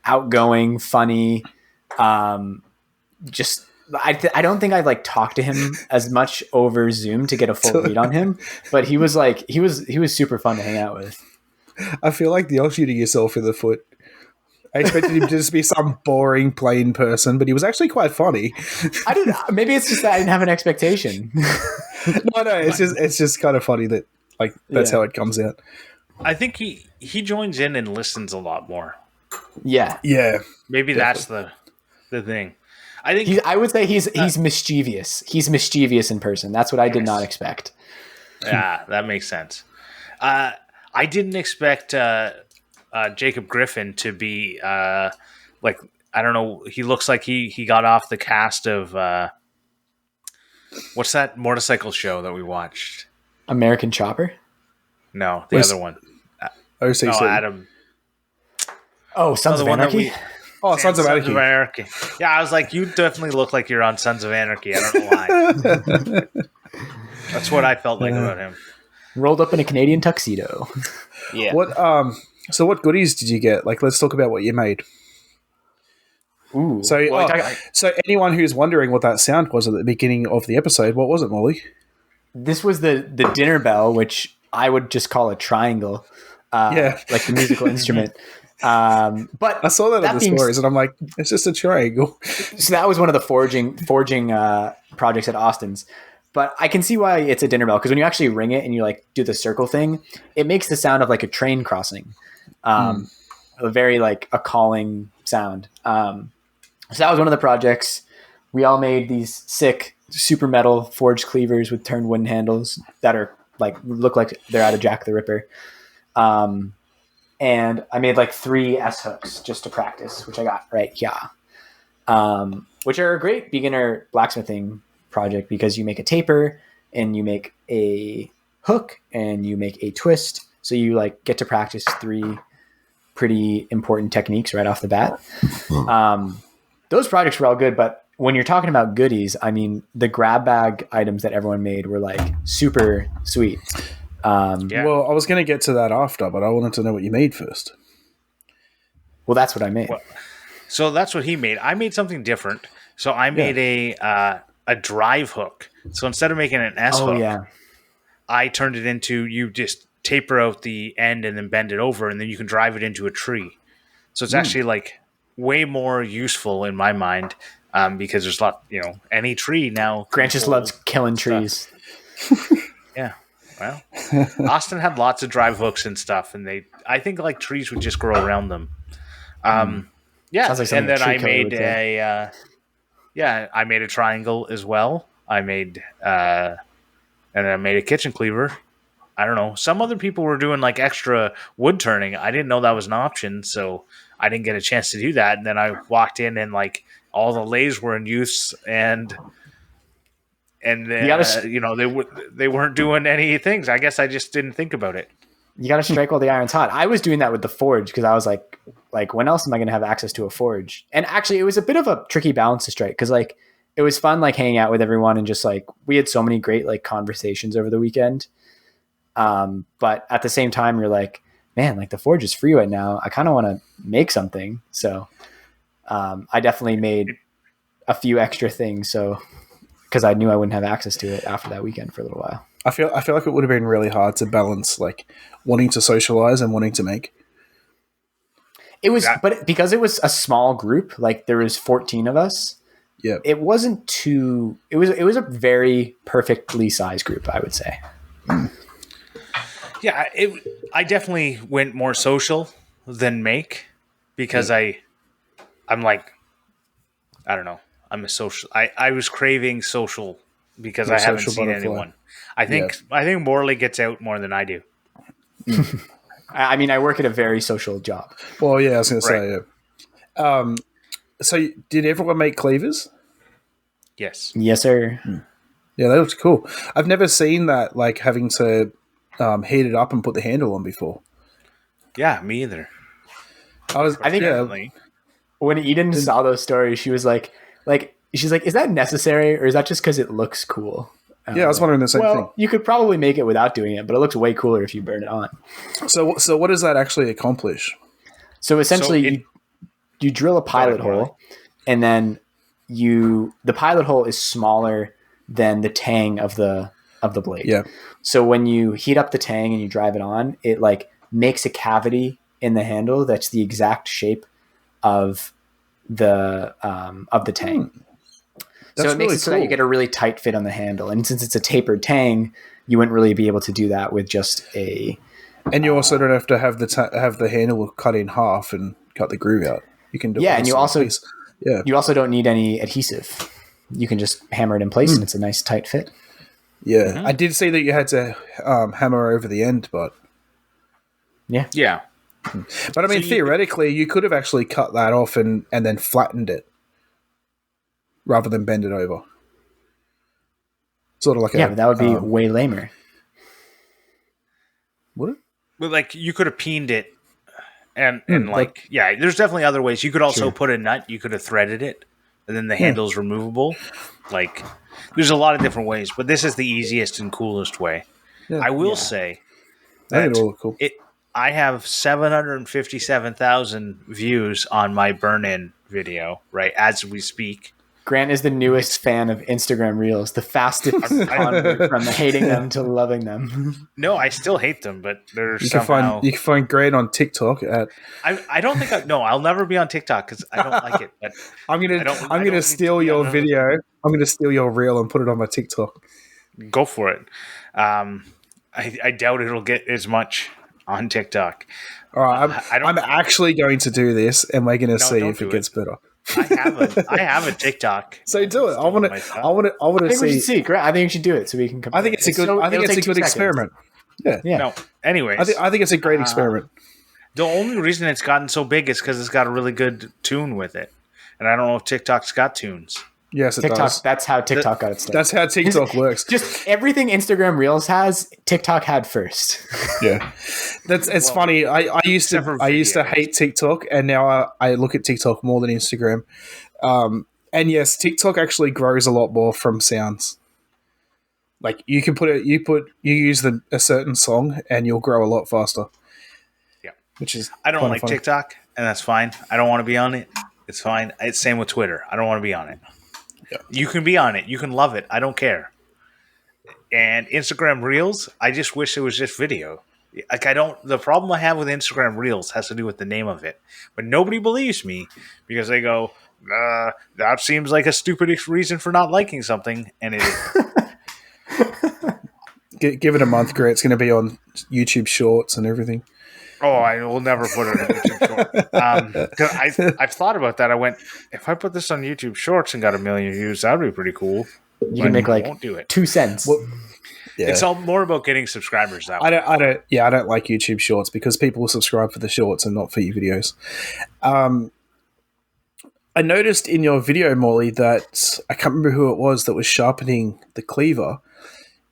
outgoing, funny. Just I don't think I've like talked to him as much over Zoom to get a full read on him, but he was super fun to hang out with. I feel like you're shooting yourself in the foot. I expected him to just be some boring, plain person, but he was actually quite funny. Maybe it's just that I didn't have an expectation. No, it's just kind of funny that like that's how it comes out. I think he joins in and listens a lot more. Yeah. Maybe that's the thing. I think I would say he's mischievous. He's mischievous in person. That's what I did not expect. Yeah, that makes sense. I didn't expect Jacob Griffin to be like, I don't know. He looks like he got off the cast of what's that motorcycle show that we watched? American Chopper? No, the other one. OCC. No, Adam. Oh, Sons of Anarchy? Sons of Anarchy. Yeah, I was like, you definitely look like you're on Sons of Anarchy. I don't know why. That's what I felt like about him. Rolled up in a Canadian tuxedo. Yeah. So what goodies did you get? Like, let's talk about what you made. Ooh. So anyone who's wondering what that sound was at the beginning of the episode, what was it, Morley? This was the dinner bell, which I would just call a triangle. Like the musical instrument. But I saw that on the stories, and I'm like, it's just a triangle. So that was one of the forging projects at Austin's. But I can see why it's a dinner bell, because when you actually ring it and you like do the circle thing, it makes the sound of like a train crossing. A very like a calling sound. So that was one of the projects. We all made these sick super metal forged cleavers with turned wooden handles that are like look like they're out of Jack the Ripper. And I made like 3 S hooks just to practice, which I got right here, which are a great beginner blacksmithing project because you make a taper and you make a hook and you make a twist. So you like get to practice 3 pretty important techniques right off the bat. Those projects were all good, but when you're talking about goodies, I mean, the grab bag items that everyone made were like super sweet. Well, I was going to get to that after, but I wanted to know what you made first. Well, that's what I made. So that's what he made. I made something different. So I made a drive hook. So instead of making an S hook, I turned it into, you just taper out the end and then bend it over, and then you can drive it into a tree. So it's actually like way more useful in my mind because there's a lot, any tree now. Grant just loves killing trees. Yeah. Well, Austin had lots of drive hooks and stuff, and I think like trees would just grow around them. Yeah, Sounds like and then I made Yeah, I made a triangle as well. And I made a kitchen cleaver. I don't know. Some other people were doing like extra wood turning. I didn't know that was an option, so I didn't get a chance to do that. And then I walked in and like all the lathes were in use, and You gotta they weren't doing any things. I guess I just didn't think about it. you gotta strike while the iron's hot. I was doing that with the forge because I was like when else am I gonna have access to a forge? And actually, it was a bit of a tricky balance to strike because like it was fun like hanging out with everyone and just like we had so many great like conversations over the weekend. But at the same time, you're like, man, like the forge is free right now. I kind of want to make something. So I definitely made a few extra things. So because I knew I wouldn't have access to it after that weekend for a little while. I feel like it would have been really hard to balance like wanting to socialize and wanting to make. It was, but because it was a small group, like there was 14 of us. Yeah, it wasn't too. It was a very perfectly sized group, I would say. Yeah, I definitely went more social than make because I'm like, I don't know. I'm a social. I was craving social because I haven't seen anyone. I think Morley gets out more than I do. I mean, I work at a very social job. Well, yeah, I was going to say. Yeah. So, did everyone make cleavers? Yes. Yes, sir. Yeah, that looks cool. I've never seen that, like having to heat it up and put the handle on before. Yeah, me either. I think when Eden saw those stories, she was like, she's like, is that necessary or is that just because it looks cool? Yeah, I was wondering the same thing. You could probably make it without doing it, but it looks way cooler if you burn it on. So what does that actually accomplish? So essentially, you drill a pilot hole, and then the pilot hole is smaller than the tang of the blade. Yeah. So when you heat up the tang and you drive it on, it like makes a cavity in the handle that's the exact shape of the tang. So it makes it so that you get a really tight fit on the handle. And since it's a tapered tang, you wouldn't really be able to do that with just a... And you also don't have to have the handle cut in half and cut the groove out. You can do and you also don't need any adhesive. You can just hammer it in place and it's a nice tight fit. Yeah. Mm-hmm. I did see that you had to hammer over the end, but... Yeah. Yeah. But I mean, theoretically, you could have actually cut that off and then flattened it rather than bend it over. Sort of like but that would be way lamer. Would it? But like you could have peened it, and there's definitely other ways. You could also put a nut. You could have threaded it, and then the handle's removable. Like there's a lot of different ways, but this is the easiest and coolest way. Yeah. I will say that cool. I have 757,000 views on my burn-in video right as we speak. Grant is the newest fan of Instagram Reels, the fastest convert from hating them to loving them. No, I still hate them, but they're you can find Grant on TikTok at. I don't think I'll never be on TikTok because I don't like it. But I'm gonna steal your video. I'm gonna steal your reel and put it on my TikTok. Go for it. I doubt it'll get as much on TikTok. All right, I'm actually going to do this, and we're going to see if it gets better. I have a TikTok. So do it. I want to see. We should see. Great. I think you should do it so we can compare. I think it's a good experiment. Yeah. No. Anyways, I think it's a great experiment. The only reason it's gotten so big is because it's got a really good tune with it, and I don't know if TikTok's got tunes. Yes, it does. That's how TikTok got its start. That's how TikTok works. Just everything Instagram Reels has, TikTok had first. Yeah, it's funny. I used to hate TikTok, and now I look at TikTok more than Instagram. And yes, TikTok actually grows a lot more from sounds. Like you can use a certain song, and you'll grow a lot faster. Yeah, which is I don't like funny. TikTok, and that's fine. I don't want to be on it. It's fine. It's same with Twitter. I don't want to be on it. Yeah. You can be on it. You can love it. I don't care. And Instagram Reels, I just wish it was just video. Like the problem I have with Instagram Reels has to do with the name of it. But nobody believes me because they go, that seems like a stupid reason for not liking something. And it is. give it a month, Grant. It's going to be on YouTube Shorts and everything. Oh, I will never put it on YouTube Shorts. 'Cause I've thought about that. I went, if I put this on YouTube Shorts and got 1 million views, that would be pretty cool. You can make like won't do it. 2 cents. Well, yeah. It's all more about getting subscribers that way. I don't like YouTube Shorts because people will subscribe for the shorts and not for your videos. I noticed in your video, Morley, that I can't remember who it was that was sharpening the cleaver.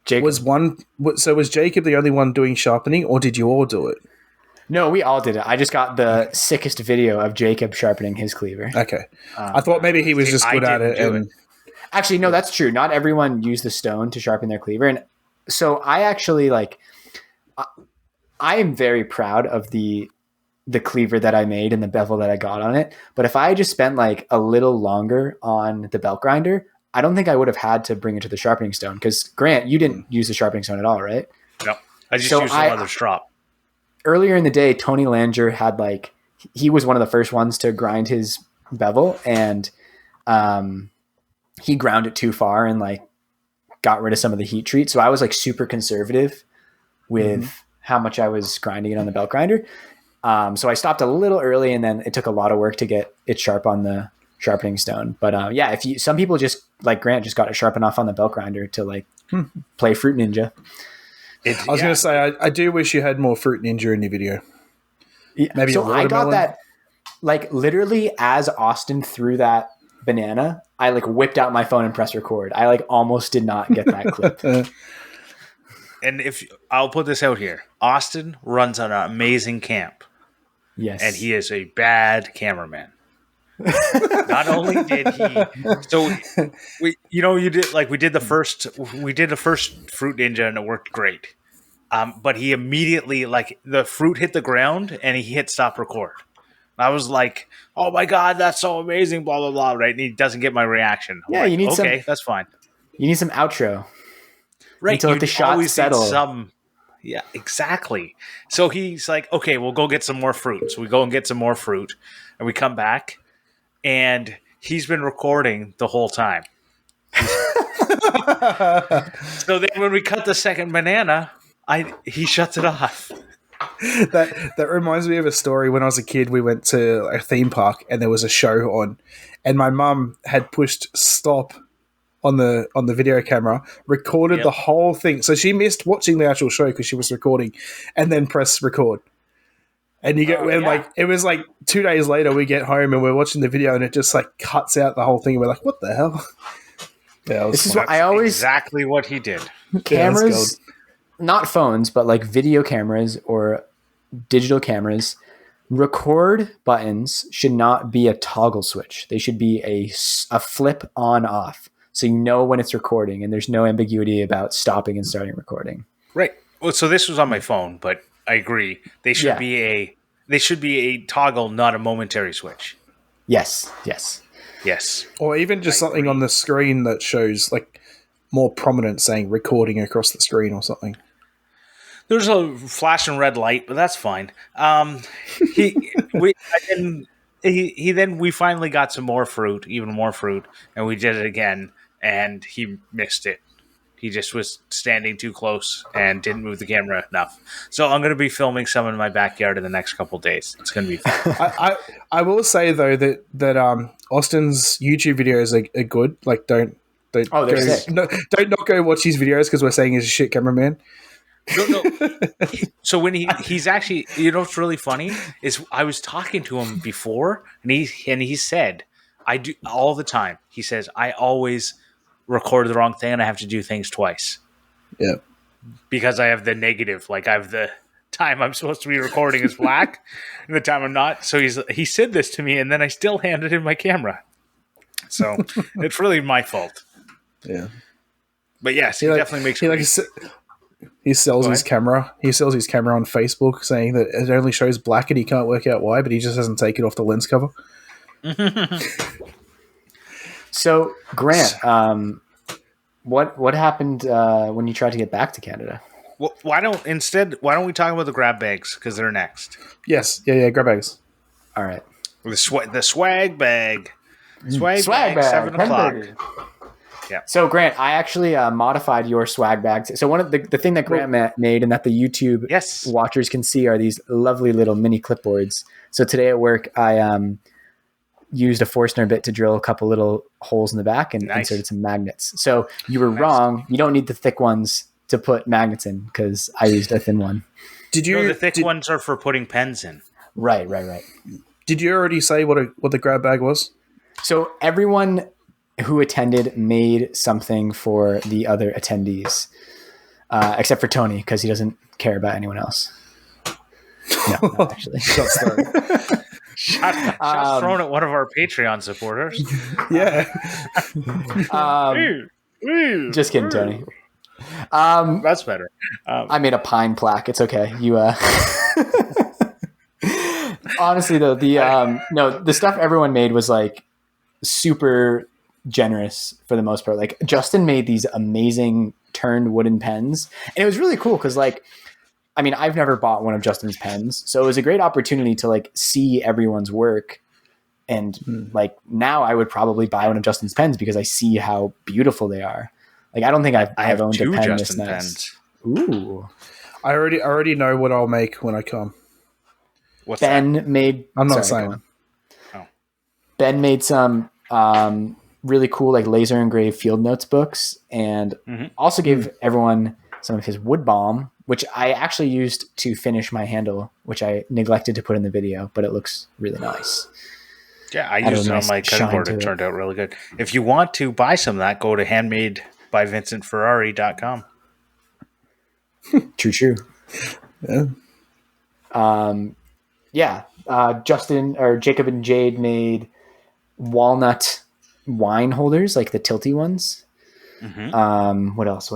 Jacob. Was Jacob the only one doing sharpening, or did you all do it? No, we all did it. I just got the sickest video of Jacob sharpening his cleaver. Okay. I thought maybe he was just good at it. Actually, no, that's true. Not everyone used the stone to sharpen their cleaver. And so I actually I am very proud of the cleaver that I made and the bevel that I got on it. But if I just spent like a little longer on the belt grinder, I don't think I would have had to bring it to the sharpening stone. Because Grant, you didn't use the sharpening stone at all, right? No, I just used another strop. Earlier in the day, Tony Langer had he was one of the first ones to grind his bevel, and he ground it too far and got rid of some of the heat treat. So I was super conservative with how much I was grinding it on the belt grinder. So I stopped a little early, and then it took a lot of work to get it sharp on the sharpening stone. But some people just like Grant just got it sharpened off on the belt grinder to play Fruit Ninja. I was going to say, I do wish you had more Fruit Ninja in your video. Yeah. Maybe so I got that literally as Austin threw that banana, I whipped out my phone and pressed record. I almost did not get that clip. And I'll put this out here, Austin runs an amazing camp. Yes. And he is a bad cameraman. Not only did he, so we did the first Fruit Ninja and it worked great. But he immediately the fruit hit the ground and he hit stop record. I was like, oh my God, that's so amazing, blah, blah, blah, right? And he doesn't get my reaction. I'm you need that's fine. You need some outro. Right. Until the shot settle. Yeah, exactly. So he's like, okay, we'll go get some more fruit. So we go and get some more fruit and we come back and he's been recording the whole time. So then when we cut the second banana, he shuts it off. That reminds me of a story. When I was a kid, we went to a theme park and there was a show on, and my mum had pushed stop on the video camera, recorded the whole thing. So she missed watching the actual show because she was recording, and then press record. And you get it was 2 days later we get home and we're watching the video and it just cuts out the whole thing and we're like, what the hell? Yeah, this is what I always exactly what he did. Cameras, not phones, but video cameras or digital cameras, record buttons should not be a toggle switch. They should be a flip on off. So you know when it's recording and there's no ambiguity about stopping and starting recording. Right. Well, so this was on my phone, but I agree. They should be a toggle, not a momentary switch. Yes. Or even just something on the screen that shows more prominent saying recording across the screen or something. There's a flashing red light, but that's fine. We finally got some more fruit, even more fruit, and we did it again, and he missed it. He just was standing too close and didn't move the camera enough. So I'm going to be filming some in my backyard in the next couple of days. It's going to be fun. I will say though that Austin's YouTube videos are good. Don't not go watch his videos because we're saying he's a shit cameraman. No. So when he's actually, what's really funny is I was talking to him before, and he said, I do all the time. He says, I always record the wrong thing and I have to do things twice. Yeah. Because I have the negative, I have the time I'm supposed to be recording is black and the time I'm not. So he said this to me and then I still handed him my camera. So it's really my fault. Yeah. But yes, he definitely makes he sells his camera. He sells his camera on Facebook saying that it only shows black and he can't work out why, but he just hasn't taken off the lens cover. So, Grant, what happened when you tried to get back to Canada? Well, why don't we talk about the grab bags because they're next? Yes, yeah, grab bags. All right, the swag bag, swag bag, 7 o'clock. So Grant, I actually modified your swag bags. So one of the thing that Grant made and that the YouTube watchers can see are these lovely little mini clipboards. So today at work, I used a Forstner bit to drill a couple little holes in the back and inserted some magnets. So you were wrong. You don't need the thick ones to put magnets in because I used a thin one. The thick ones are for putting pens in. Right. Did you already say what the grab bag was? So everyone who attended made something for the other attendees, except for Tony because he doesn't care about anyone else. No, not actually. Shots thrown at one of our Patreon supporters. Yeah. Just kidding, Tony. That's better. I made a pine plaque. It's okay. You. Honestly, though, the stuff everyone made was like super generous for the most part. Like Justin made these amazing turned wooden pens, and it was really cool because like. I mean, I've never bought one of Justin's pens, so it was a great opportunity to like see everyone's work. And like now I would probably buy one of Justin's pens because I see how beautiful they are. Like, I don't think I've owned a pen this nice. Pens. Ooh. I already know what I'll make when I come. What's Ben that? made, I'm not saying. Oh. Ben made some really cool like laser engraved field notes books and also gave everyone some of his wood balm, which I actually used to finish my handle, which I neglected to put in the video, but it looks really nice. Yeah, I used it on my cutting board. It turned out really good. If you want to buy some of that, go to handmadebyvincentferrari.com. True. Yeah. Justin or Jacob and Jade made walnut wine holders, like the tilty ones. What else?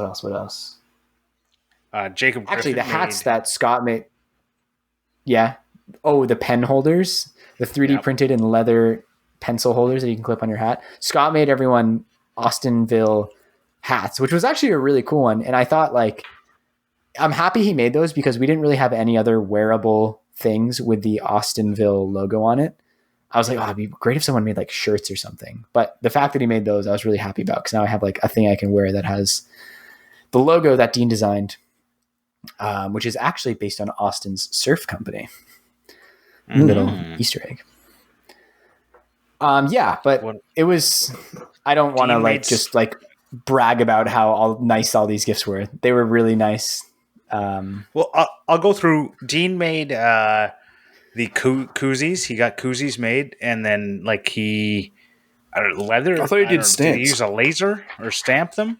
Jacob actually the hats that Scott made. Yeah. Oh, the pen holders, the 3D printed and leather pencil holders that you can clip on your hat. Scott made everyone Austinville hats, which was actually a really cool one. And I thought like, I'm happy he made those because we didn't really have any other wearable things with the Austinville logo on it. I was like, oh, it'd be great if someone made like shirts or something. But the fact that he made those, I was really happy about because now I have like a thing I can wear that has the logo that Dean designed. Which is actually based on Austin's surf company. Little Easter egg. But it was. I don't want to like just like brag about how nice all these gifts were. They were really nice. Well, I'll go through. Dean made the koozies. He got koozies made, and then like leather. I thought he did stamps. Did he use a laser or stamp them?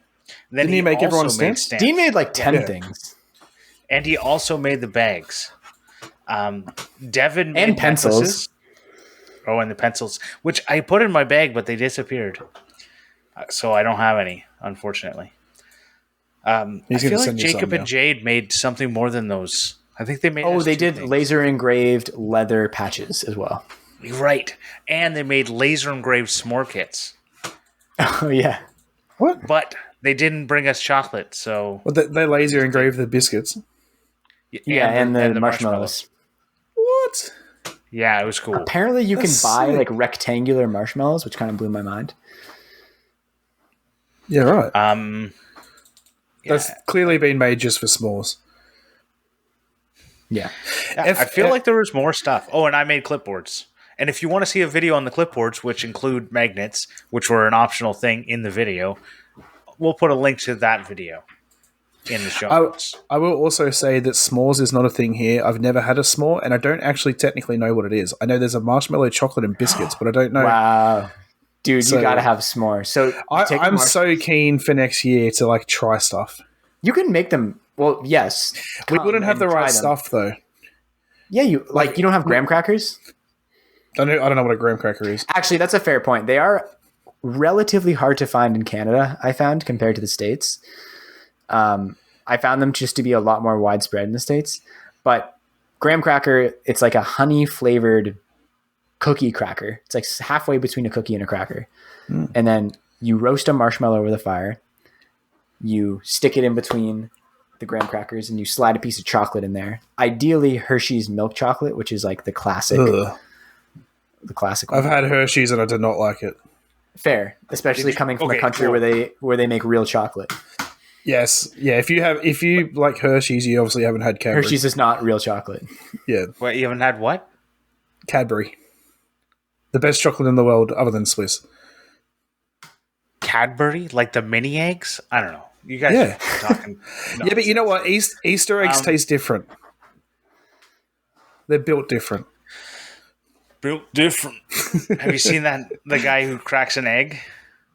Then Didn't he make everyone stamps? Dean made like 10 things. And he also made the bags. Devin made and pencils. Necklaces. Oh, and the pencils, which I put in my bag, but they disappeared. So I don't have any, unfortunately. I feel like Jacob and Jade made something more than those. I think they made. Oh, they did laser engraved leather patches as well. Right, and they made laser engraved s'more kits. Oh yeah. What? But they didn't bring us chocolate, so they laser engraved the biscuits. Yeah, and the marshmallows. What? Yeah, it was cool. Apparently, you can buy like rectangular marshmallows, which kind of blew my mind. Yeah, right. That's clearly been made just for s'mores. Yeah. I feel like there was more stuff. Oh, and I made clipboards. And if you want to see a video on the clipboards, which include magnets, which were an optional thing in the video, we'll put a link to that video in the show notes. I will also say that s'mores is not a thing here. I've never had a s'more, and I don't actually technically know what it is. I know there's a marshmallow, chocolate, and biscuits, but I don't know. Wow. Dude, you got to have s'mores. So I'm so keen for next year to like try stuff. You can make them. Well, yes. We wouldn't have the right stuff, though. Yeah, you don't have graham crackers? I don't know what a graham cracker is. Actually, that's a fair point. They are relatively hard to find in Canada, I found, compared to the States. I found them just to be a lot more widespread in the States. But graham cracker, it's like a honey-flavored cookie cracker. It's like halfway between a cookie and a cracker. And then you roast a marshmallow over the fire. You stick it in between the graham crackers, and you slide a piece of chocolate in there. Ideally, Hershey's milk chocolate, which is like the classic. Ugh. The classic one. I've had Hershey's and I did not like it. Fair, especially coming from a country where they make real chocolate. Yes, yeah. If you like Hershey's, you obviously haven't had Cadbury. Hershey's is not real chocolate. Yeah. What, you haven't had what? Cadbury. The best chocolate in the world, other than Swiss. Cadbury, like the mini eggs. I don't know. You guys are talking. Yeah, but you know what? Easter eggs taste different. They're built different. Built different. Have you seen the guy who cracks an egg?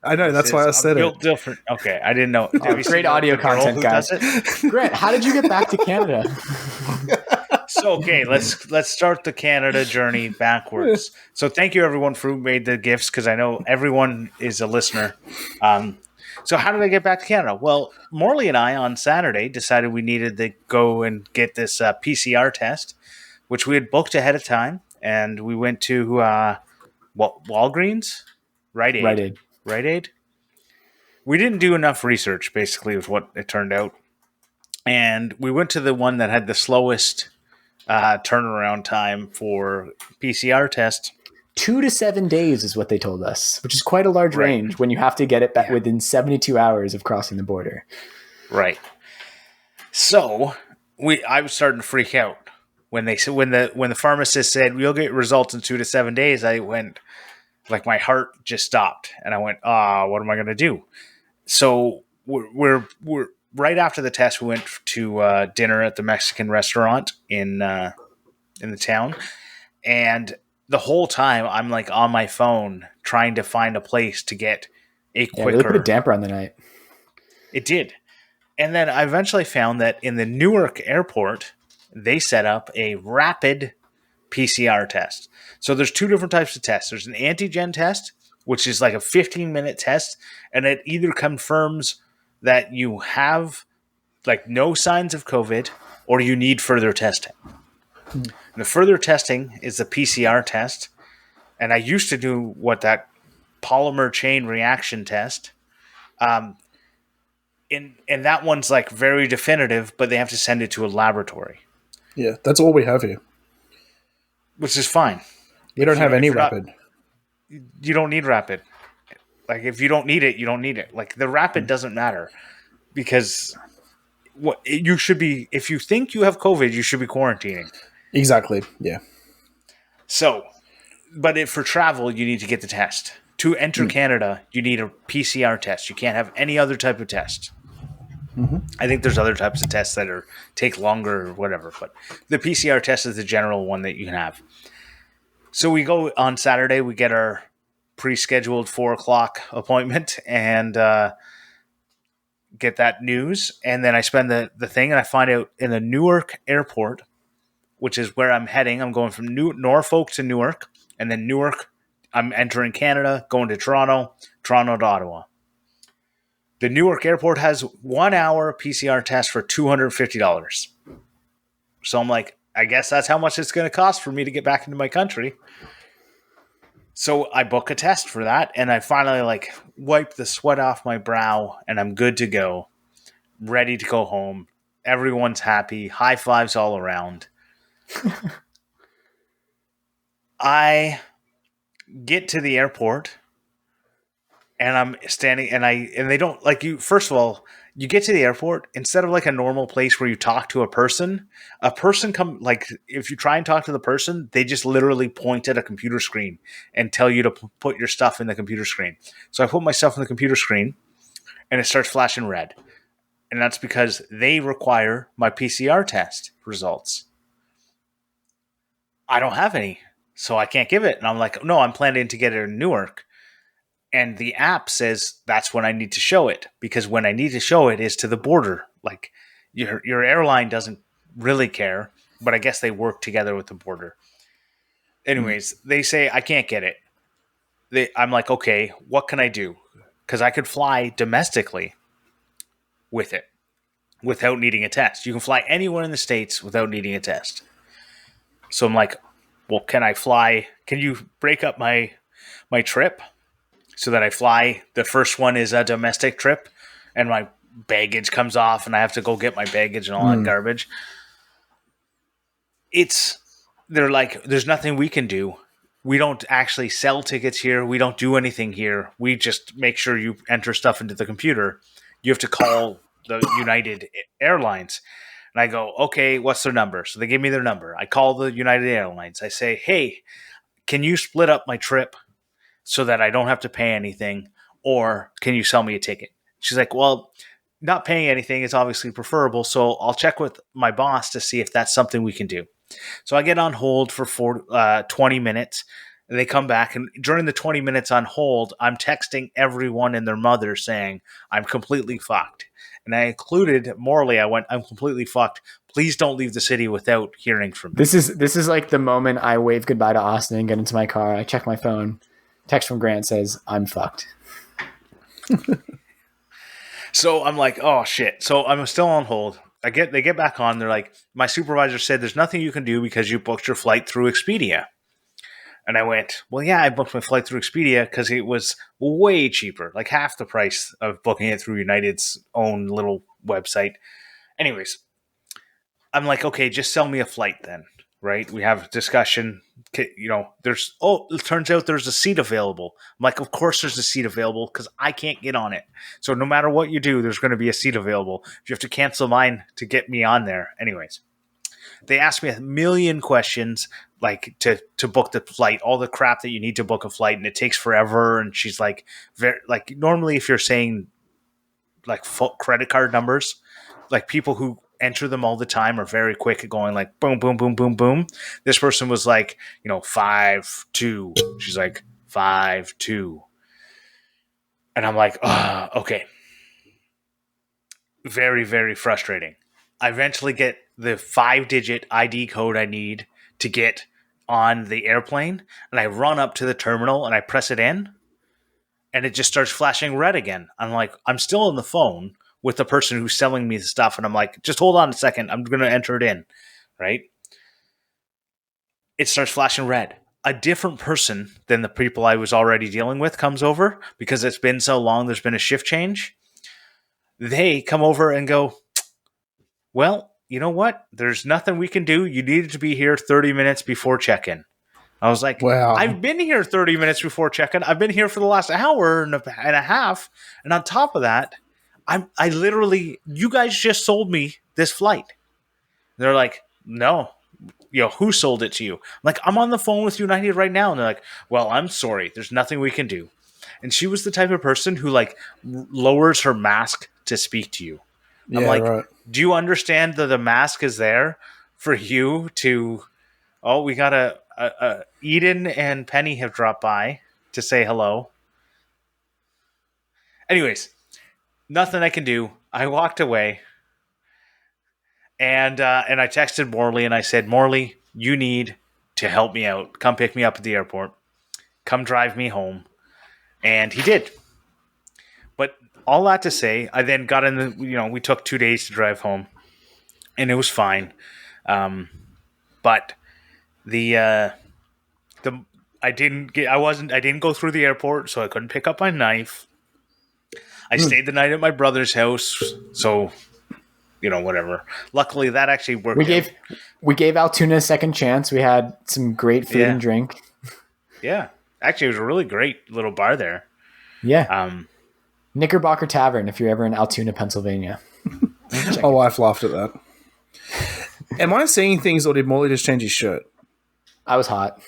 I know, that's why I said built different. Okay, I didn't know. Great audio content, guys. Grant, how did you get back to Canada? So, okay, let's start the Canada journey backwards. So thank you, everyone, for who made the gifts, because I know everyone is a listener. So how did I get back to Canada? Well, Morley and I, on Saturday, decided we needed to go and get this PCR test, which we had booked ahead of time. And we went to Walgreens? Rite Aid. We didn't do enough research, basically, is what it turned out. And we went to the one that had the slowest turnaround time for PCR test. 2 to 7 days is what they told us, which is quite a large range when you have to get it back within 72 hours of crossing the border. Right. So I was starting to freak out when they said when the pharmacist said you'll get results in 2 to 7 days. I went, like, my heart just stopped, and I went, what am I going to do? So we're right after the test, we went to dinner at the Mexican restaurant in the town, and the whole time I'm like on my phone trying to find a place to get a quicker. It really put a damper on the night. It did. And then I eventually found that in the Newark airport, they set up a rapid PCR test. So there's two different types of tests. There's an antigen test, which is like a 15-minute test, and it either confirms that you have like no signs of COVID or you need further testing. The further testing is the PCR test, and I used to do that polymer chain reaction test. And that one's like very definitive, but they have to send it to a laboratory. Yeah, that's all we have here. Which is fine. We don't have any rapid. You don't need rapid. Like, if you don't need it, you don't need it. Like, the rapid doesn't matter, because you should be, if you think you have COVID, you should be quarantining. Exactly. Yeah. So, but for travel, you need to get the test. To enter Canada, you need a PCR test. You can't have any other type of test. Mm-hmm. I think there's other types of tests that take longer or whatever, but the PCR test is the general one that you can have. So we go on Saturday, we get our pre-scheduled 4:00 appointment and get that news. And then I spend the thing, and I find out in the Newark airport, which is where I'm heading. I'm going from Norfolk to Newark, and then Newark, I'm entering Canada, going to Toronto to Ottawa. The Newark airport has 1 hour PCR test for $250. So I'm like, I guess that's how much it's going to cost for me to get back into my country. So I book a test for that, and I finally wipe the sweat off my brow, and I'm good to go, ready to go home. Everyone's happy, high fives all around. I get to the airport, and I'm standing, and they don't like you. First of all, you get to the airport, instead of like a normal place where you talk to a person if you try and talk to the person, they just literally point at a computer screen and tell you to put your stuff in the computer screen. So I put my stuff in the computer screen, and it starts flashing red. And that's because they require my PCR test results. I don't have any, so I can't give it. And I'm like, no, I'm planning to get it in Newark. And the app says that's when I need to show it, because when I need to show it is to the border. Like, your airline doesn't really care, but I guess they work together with the border. Anyways, they say I can't get it. I'm like, okay, what can I do? Because I could fly domestically with it without needing a test. You can fly anywhere in the States without needing a test. So I'm like, well, can I fly? Can you break up my trip so that I fly? The first one is a domestic trip, and my baggage comes off, and I have to go get my baggage and all that garbage. They're like, there's nothing we can do. we don't actually sell tickets here. We don't do anything here. We just make sure you enter stuff into the computer. You have to call the United Airlines. And I go, okay, what's their number? So they give me their number. I call the United Airlines. I say, hey, can you split up my trip so that I don't have to pay anything? Or can you sell me a ticket? She's like, well, not paying anything is obviously preferable. So I'll check with my boss to see if that's something we can do. So I get on hold for 20 minutes. And they come back. And during the 20 minutes on hold, I'm texting everyone and their mother saying, I'm completely fucked. And I included Morley. I went, I'm completely fucked. Please don't leave the city without hearing from me. This is like the moment I wave goodbye to Austin and get into my car. I check my phone. Text from Grant says, I'm fucked. So I'm like, oh shit. So I'm still on hold. They get back on. They're like, my supervisor said there's nothing you can do because you booked your flight through Expedia. And I went, well, yeah, I booked my flight through Expedia because it was way cheaper, like half the price of booking it through United's own little website. Anyways, I'm like, okay, just sell me a flight then, right? We have a discussion. You know, it turns out there's a seat available. I'm like, of course there's a seat available because I can't get on it. So no matter what you do, there's going to be a seat available. You have to cancel mine to get me on there. Anyways, they asked me a million questions, like to book the flight, all the crap that you need to book a flight, and it takes forever. And she's like, normally if you're saying like credit card numbers, like people who enter them all the time are very quick at going like boom, boom, boom, boom, boom. This person was like, 5-2. She's like 5-2. And I'm like, oh, okay. Very, very frustrating. I eventually get the 5-digit ID code I need to get on the airplane. And I run up to the terminal and I press it in. And it just starts flashing red again. I'm like, I'm still on the phone with the person who's selling me the stuff. And I'm like, just hold on a second. I'm going to enter it in. Right? It starts flashing red. A different person than the people I was already dealing with comes over because it's been so long. There's been a shift change. They come over and go, well, you know what? There's nothing we can do. You needed to be here 30 minutes before check-in. I was like, wow. I've been here 30 minutes before check-in. I've been here for the last hour and a half. And on top of that, I literally, you guys just sold me this flight. They're like, no, who sold it to you? I'm like, I'm on the phone with United right now. And they're like, well, I'm sorry. There's nothing we can do. And she was the type of person who like lowers her mask to speak to you. I'm like, right. Do you understand that the mask is there for you to, we got Eden and Penny have dropped by to say hello. Anyways, nothing I can do. I walked away and I texted Morley and I said, Morley, you need to help me out. Come pick me up at the airport. Come drive me home. And he did. But all that to say, I then got in the, we took 2 days to drive home and it was fine. But I didn't go through the airport, so I couldn't pick up my knife. I stayed the night at my brother's house, so whatever. Luckily, that actually worked. We gave Altoona a second chance. We had some great food and drink. Yeah, actually, it was a really great little bar there. Yeah. Knickerbocker Tavern, if you're ever in Altoona, Pennsylvania. My wife laughed at that. Am I seeing things, or did Morley just change his shirt? I was hot.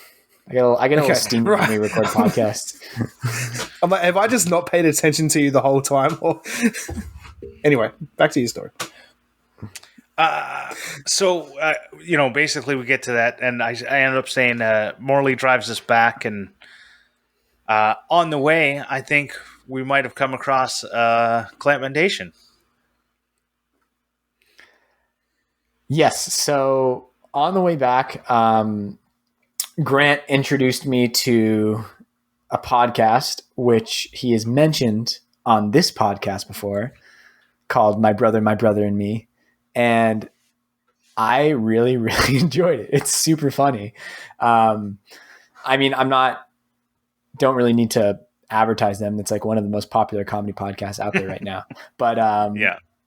I get a little steam when we record podcasts. I'm like, have I just not paid attention to you the whole time? Anyway, back to your story. Basically we get to that, and I ended up saying Morley drives us back, and on the way, I think we might have come across Clampmendation. Yes. So on the way back, Grant introduced me to a podcast, which he has mentioned on this podcast before, called My Brother, and Me. And I really, really enjoyed it. It's super funny. Don't really need to advertise them. It's like one of the most popular comedy podcasts out there right now. But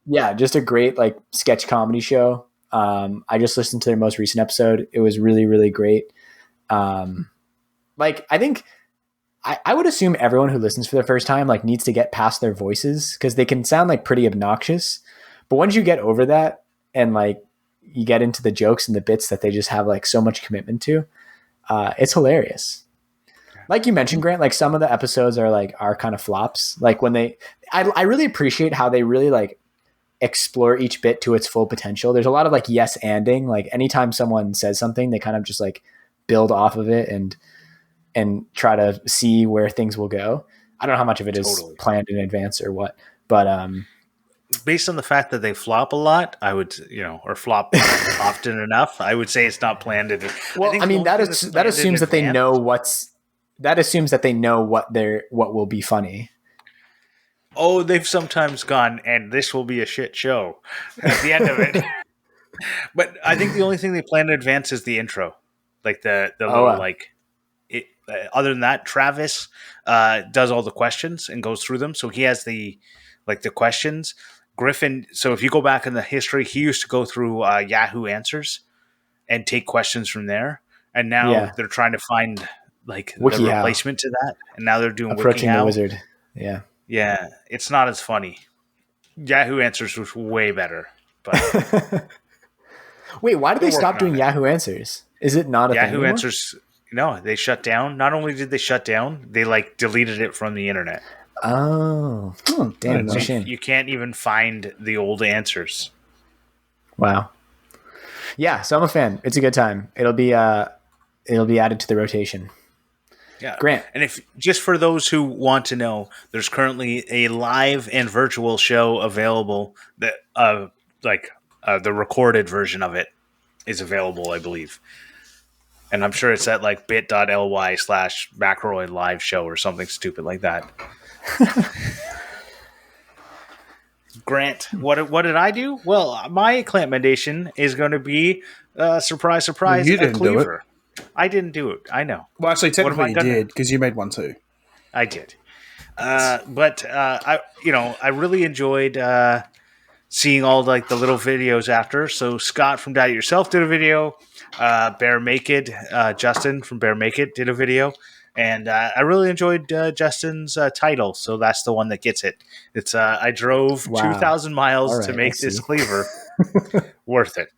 yeah, just a great like sketch comedy show. I just listened to their most recent episode. It was really, really great. like, I think I would assume everyone who listens for the first time like needs to get past their voices because they can sound like pretty obnoxious. But once you get over that and like you get into the jokes and the bits that they just have like so much commitment to, it's hilarious. Like you mentioned, Grant, like some of the episodes are kind of flops. Like when I really appreciate how they really like explore each bit to its full potential. There's a lot of like yes anding. Like anytime someone says something, they kind of just like build off of it and try to see where things will go. I don't know how much of it is planned in advance or what, but based on the fact that they flop a lot, I would, or flop often enough, I would say it's not planned in. Well, I mean that assumes that they know what will be funny. Oh, they've sometimes gone, and this will be a shit show at the end of it. But I think the only thing they plan in advance is the intro, like the little like. Other than that, Travis does all the questions and goes through them. So he has the questions. Griffin. So if you go back in the history, he used to go through Yahoo Answers and take questions from there. And now they're trying to find like the replacement to that. And now they're doing Approaching WikiHow. the Wizard. Yeah. Yeah. It's not as funny. Yahoo Answers was way better. But wait, why did they stop doing Yahoo Answers? Is it not a thing Yahoo anymore? Answers? No, they shut down. Not only did they shut down, they like deleted it from the internet. Oh, damn! No shame. You can't even find the old answers. Wow. Yeah, so I'm a fan. It's a good time. It'll be added to the rotation. Yeah, Grant. And if just for those who want to know, there's currently a live and virtual show available. That the recorded version of it is available, I believe. And I'm sure it's at like bit.ly/McElroy live show or something stupid like that. Grant, what did I do? Well, my Clampmendation is going to be surprise, Well, you a didn't cleaver. I didn't do it. I know. Well, actually, technically you did because you made one too. I did. But I really enjoyed seeing all like the little videos after. So Scott from Dad It Yourself did a video. Bear Naked, Justin from Bear Naked did a video, and I really enjoyed Justin's title, so that's the one that gets it. It's I drove 2,000 miles to make this cleaver. Worth it.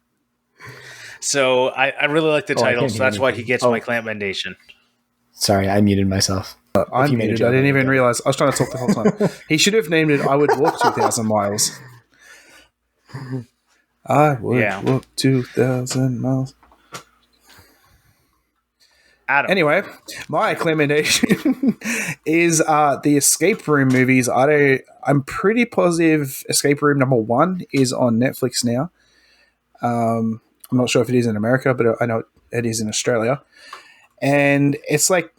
So I really like the title, so that's why he gets my Clampmendation. Sorry, I muted myself. I'm muted. I didn't even realize. I was trying to talk the whole time. He should have named it I Would Walk 2,000 Miles. I would walk 2,000 miles. Adam. Anyway, my Clampmendation is the escape room movies. I'm pretty positive Escape Room number 1 is on Netflix now. I'm not sure if it is in America, but I know it is in Australia. And it's like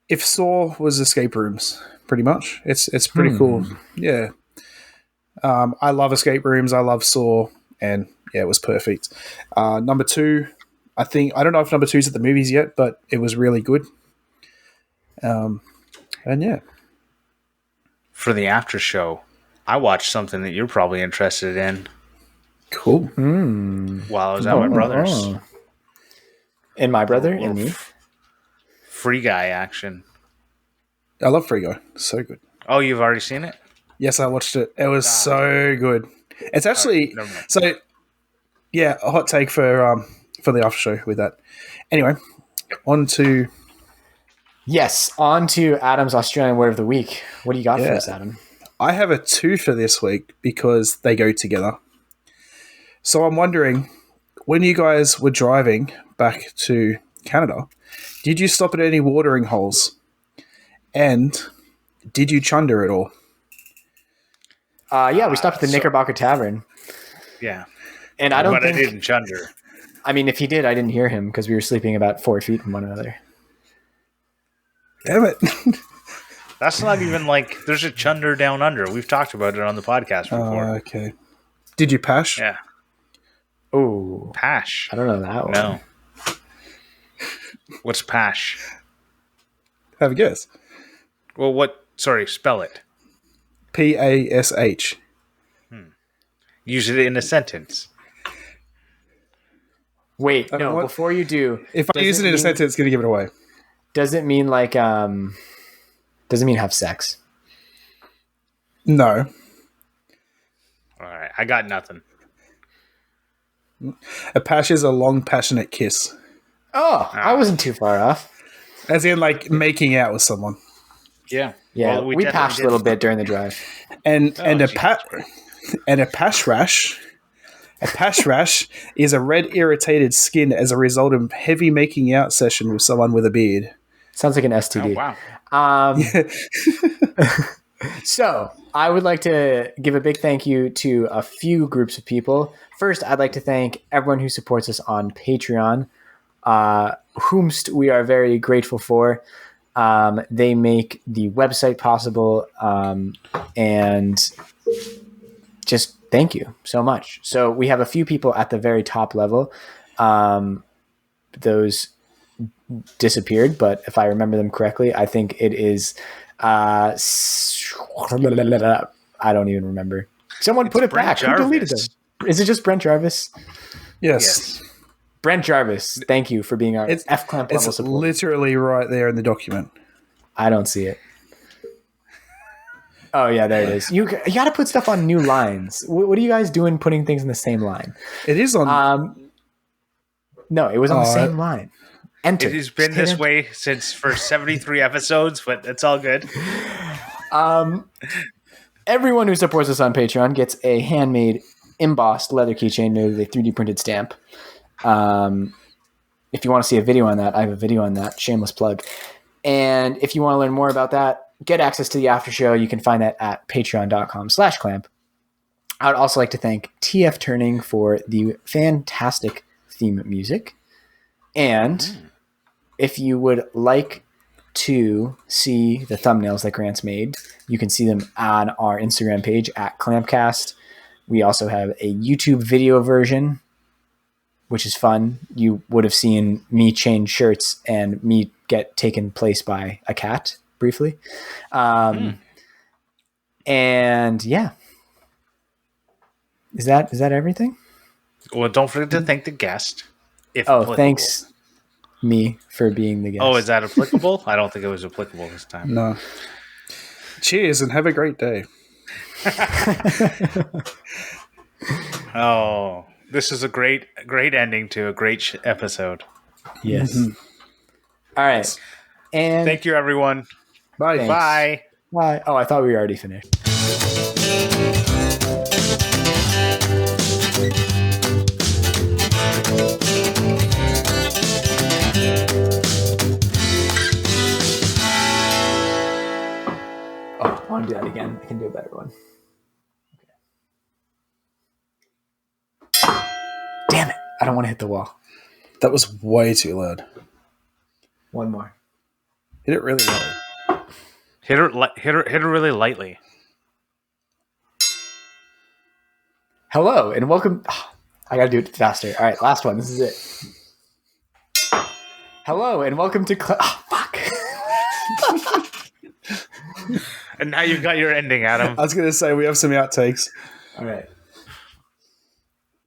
if Saw was escape rooms, pretty much. It's pretty cool. Yeah. I love escape rooms. I love Saw, and yeah, it was perfect. Number 2. I don't know if number 2's at the movies yet, but it was really good. And yeah. For the after show, I watched something that you're probably interested in. Cool. While I was at my brother's. And my brother and me? Free Guy action. I love Free Guy. So good. Oh, you've already seen it? Yes, I watched it. It was so good. It's actually... so, yeah, a hot take for the after show with that. Anyway, on to Adam's Australian Word of the Week. What do you got for us, Adam? I have a 2 for this week because they go together. So I'm wondering, when you guys were driving back to Canada, did you stop at any watering holes? And did you chunder at all? We stopped at the Knickerbocker Tavern. Yeah. And I didn't chunder. I mean, if he did, I didn't hear him because we were sleeping about 4 feet from one another. Damn it. That's not even like there's a chunder down under. We've talked about it on the podcast before. Okay. Did you pash? Yeah. Oh. Pash. I don't know that one. No. What's pash? Have a guess. Well, what? Sorry, spell it. Pash. Use it in a sentence. Wait, no, before you do... If I use it in a sentence, it's going to give it away. doesn't mean like doesn't mean have sex. No. All right, I got nothing. A pash is a long, passionate kiss. Oh, I wasn't too far off. As in, like, making out with someone. Yeah. Yeah, Well, we definitely pashed a did. little bit during the drive. And Oh, and a Jesus pash rash. A pash rash is a red, irritated skin as a result of heavy making out session with someone with a beard. Sounds like an Oh, STD. wow. So I would like to give a big thank you to a few groups of people. First, I'd like to thank everyone who supports us on Patreon, whomst we are very grateful for. They make the website possible, and just thank you so much. So we have a few people at the very top level. Those disappeared, but if I remember them correctly, I think it is I don't even remember. Someone put it Brent back. Jarvis. Who deleted them? Is it just Brent Jarvis? Yes. Brent Jarvis, thank you for being our It's F-Clamp level It's support. literally right there in the document. I don't see it. Oh, yeah, there it is. You got to put stuff on new lines. What are you guys doing putting things in the same line? It is on... No, it was on the same line. Enter. It has been this way since for 73 episodes, but it's all good. Everyone who supports us on Patreon gets a handmade embossed leather keychain made with a 3D printed stamp. If you want to see a video on that, I have a video on that. Shameless plug. And if you want to learn more about that, get access to the after show. You can find that at patreon.com/clamp. I would also like to thank TF Turning for the fantastic theme music. And if you would like to see the thumbnails that Grant's made, you can see them on our Instagram page at Clampcast. We also have a YouTube video version, which is fun. You would have seen me change shirts and me get taken place by a cat briefly. And yeah. Is that everything? Well, don't forget to thank the guest. If applicable. Thanks me for being the guest. Oh, is that applicable? I don't think it was applicable this time. No. Cheers and have a great day. Oh, this is a great ending to a great episode. Yes. All right. And Thank you, everyone. Bye. Thanks. Bye. Bye. Oh, I thought we were already finished. Oh, I want to do that again. I can do a better one. Okay. Damn it. I don't want to hit the wall. That was way too loud. One more. Hit it really loud. Hit her really lightly. Hello and welcome. I got to do it faster. All right, last one. This is it. Hello and welcome to. Fuck. And now you've got your ending, Adam. I was going to say we have some outtakes. All right.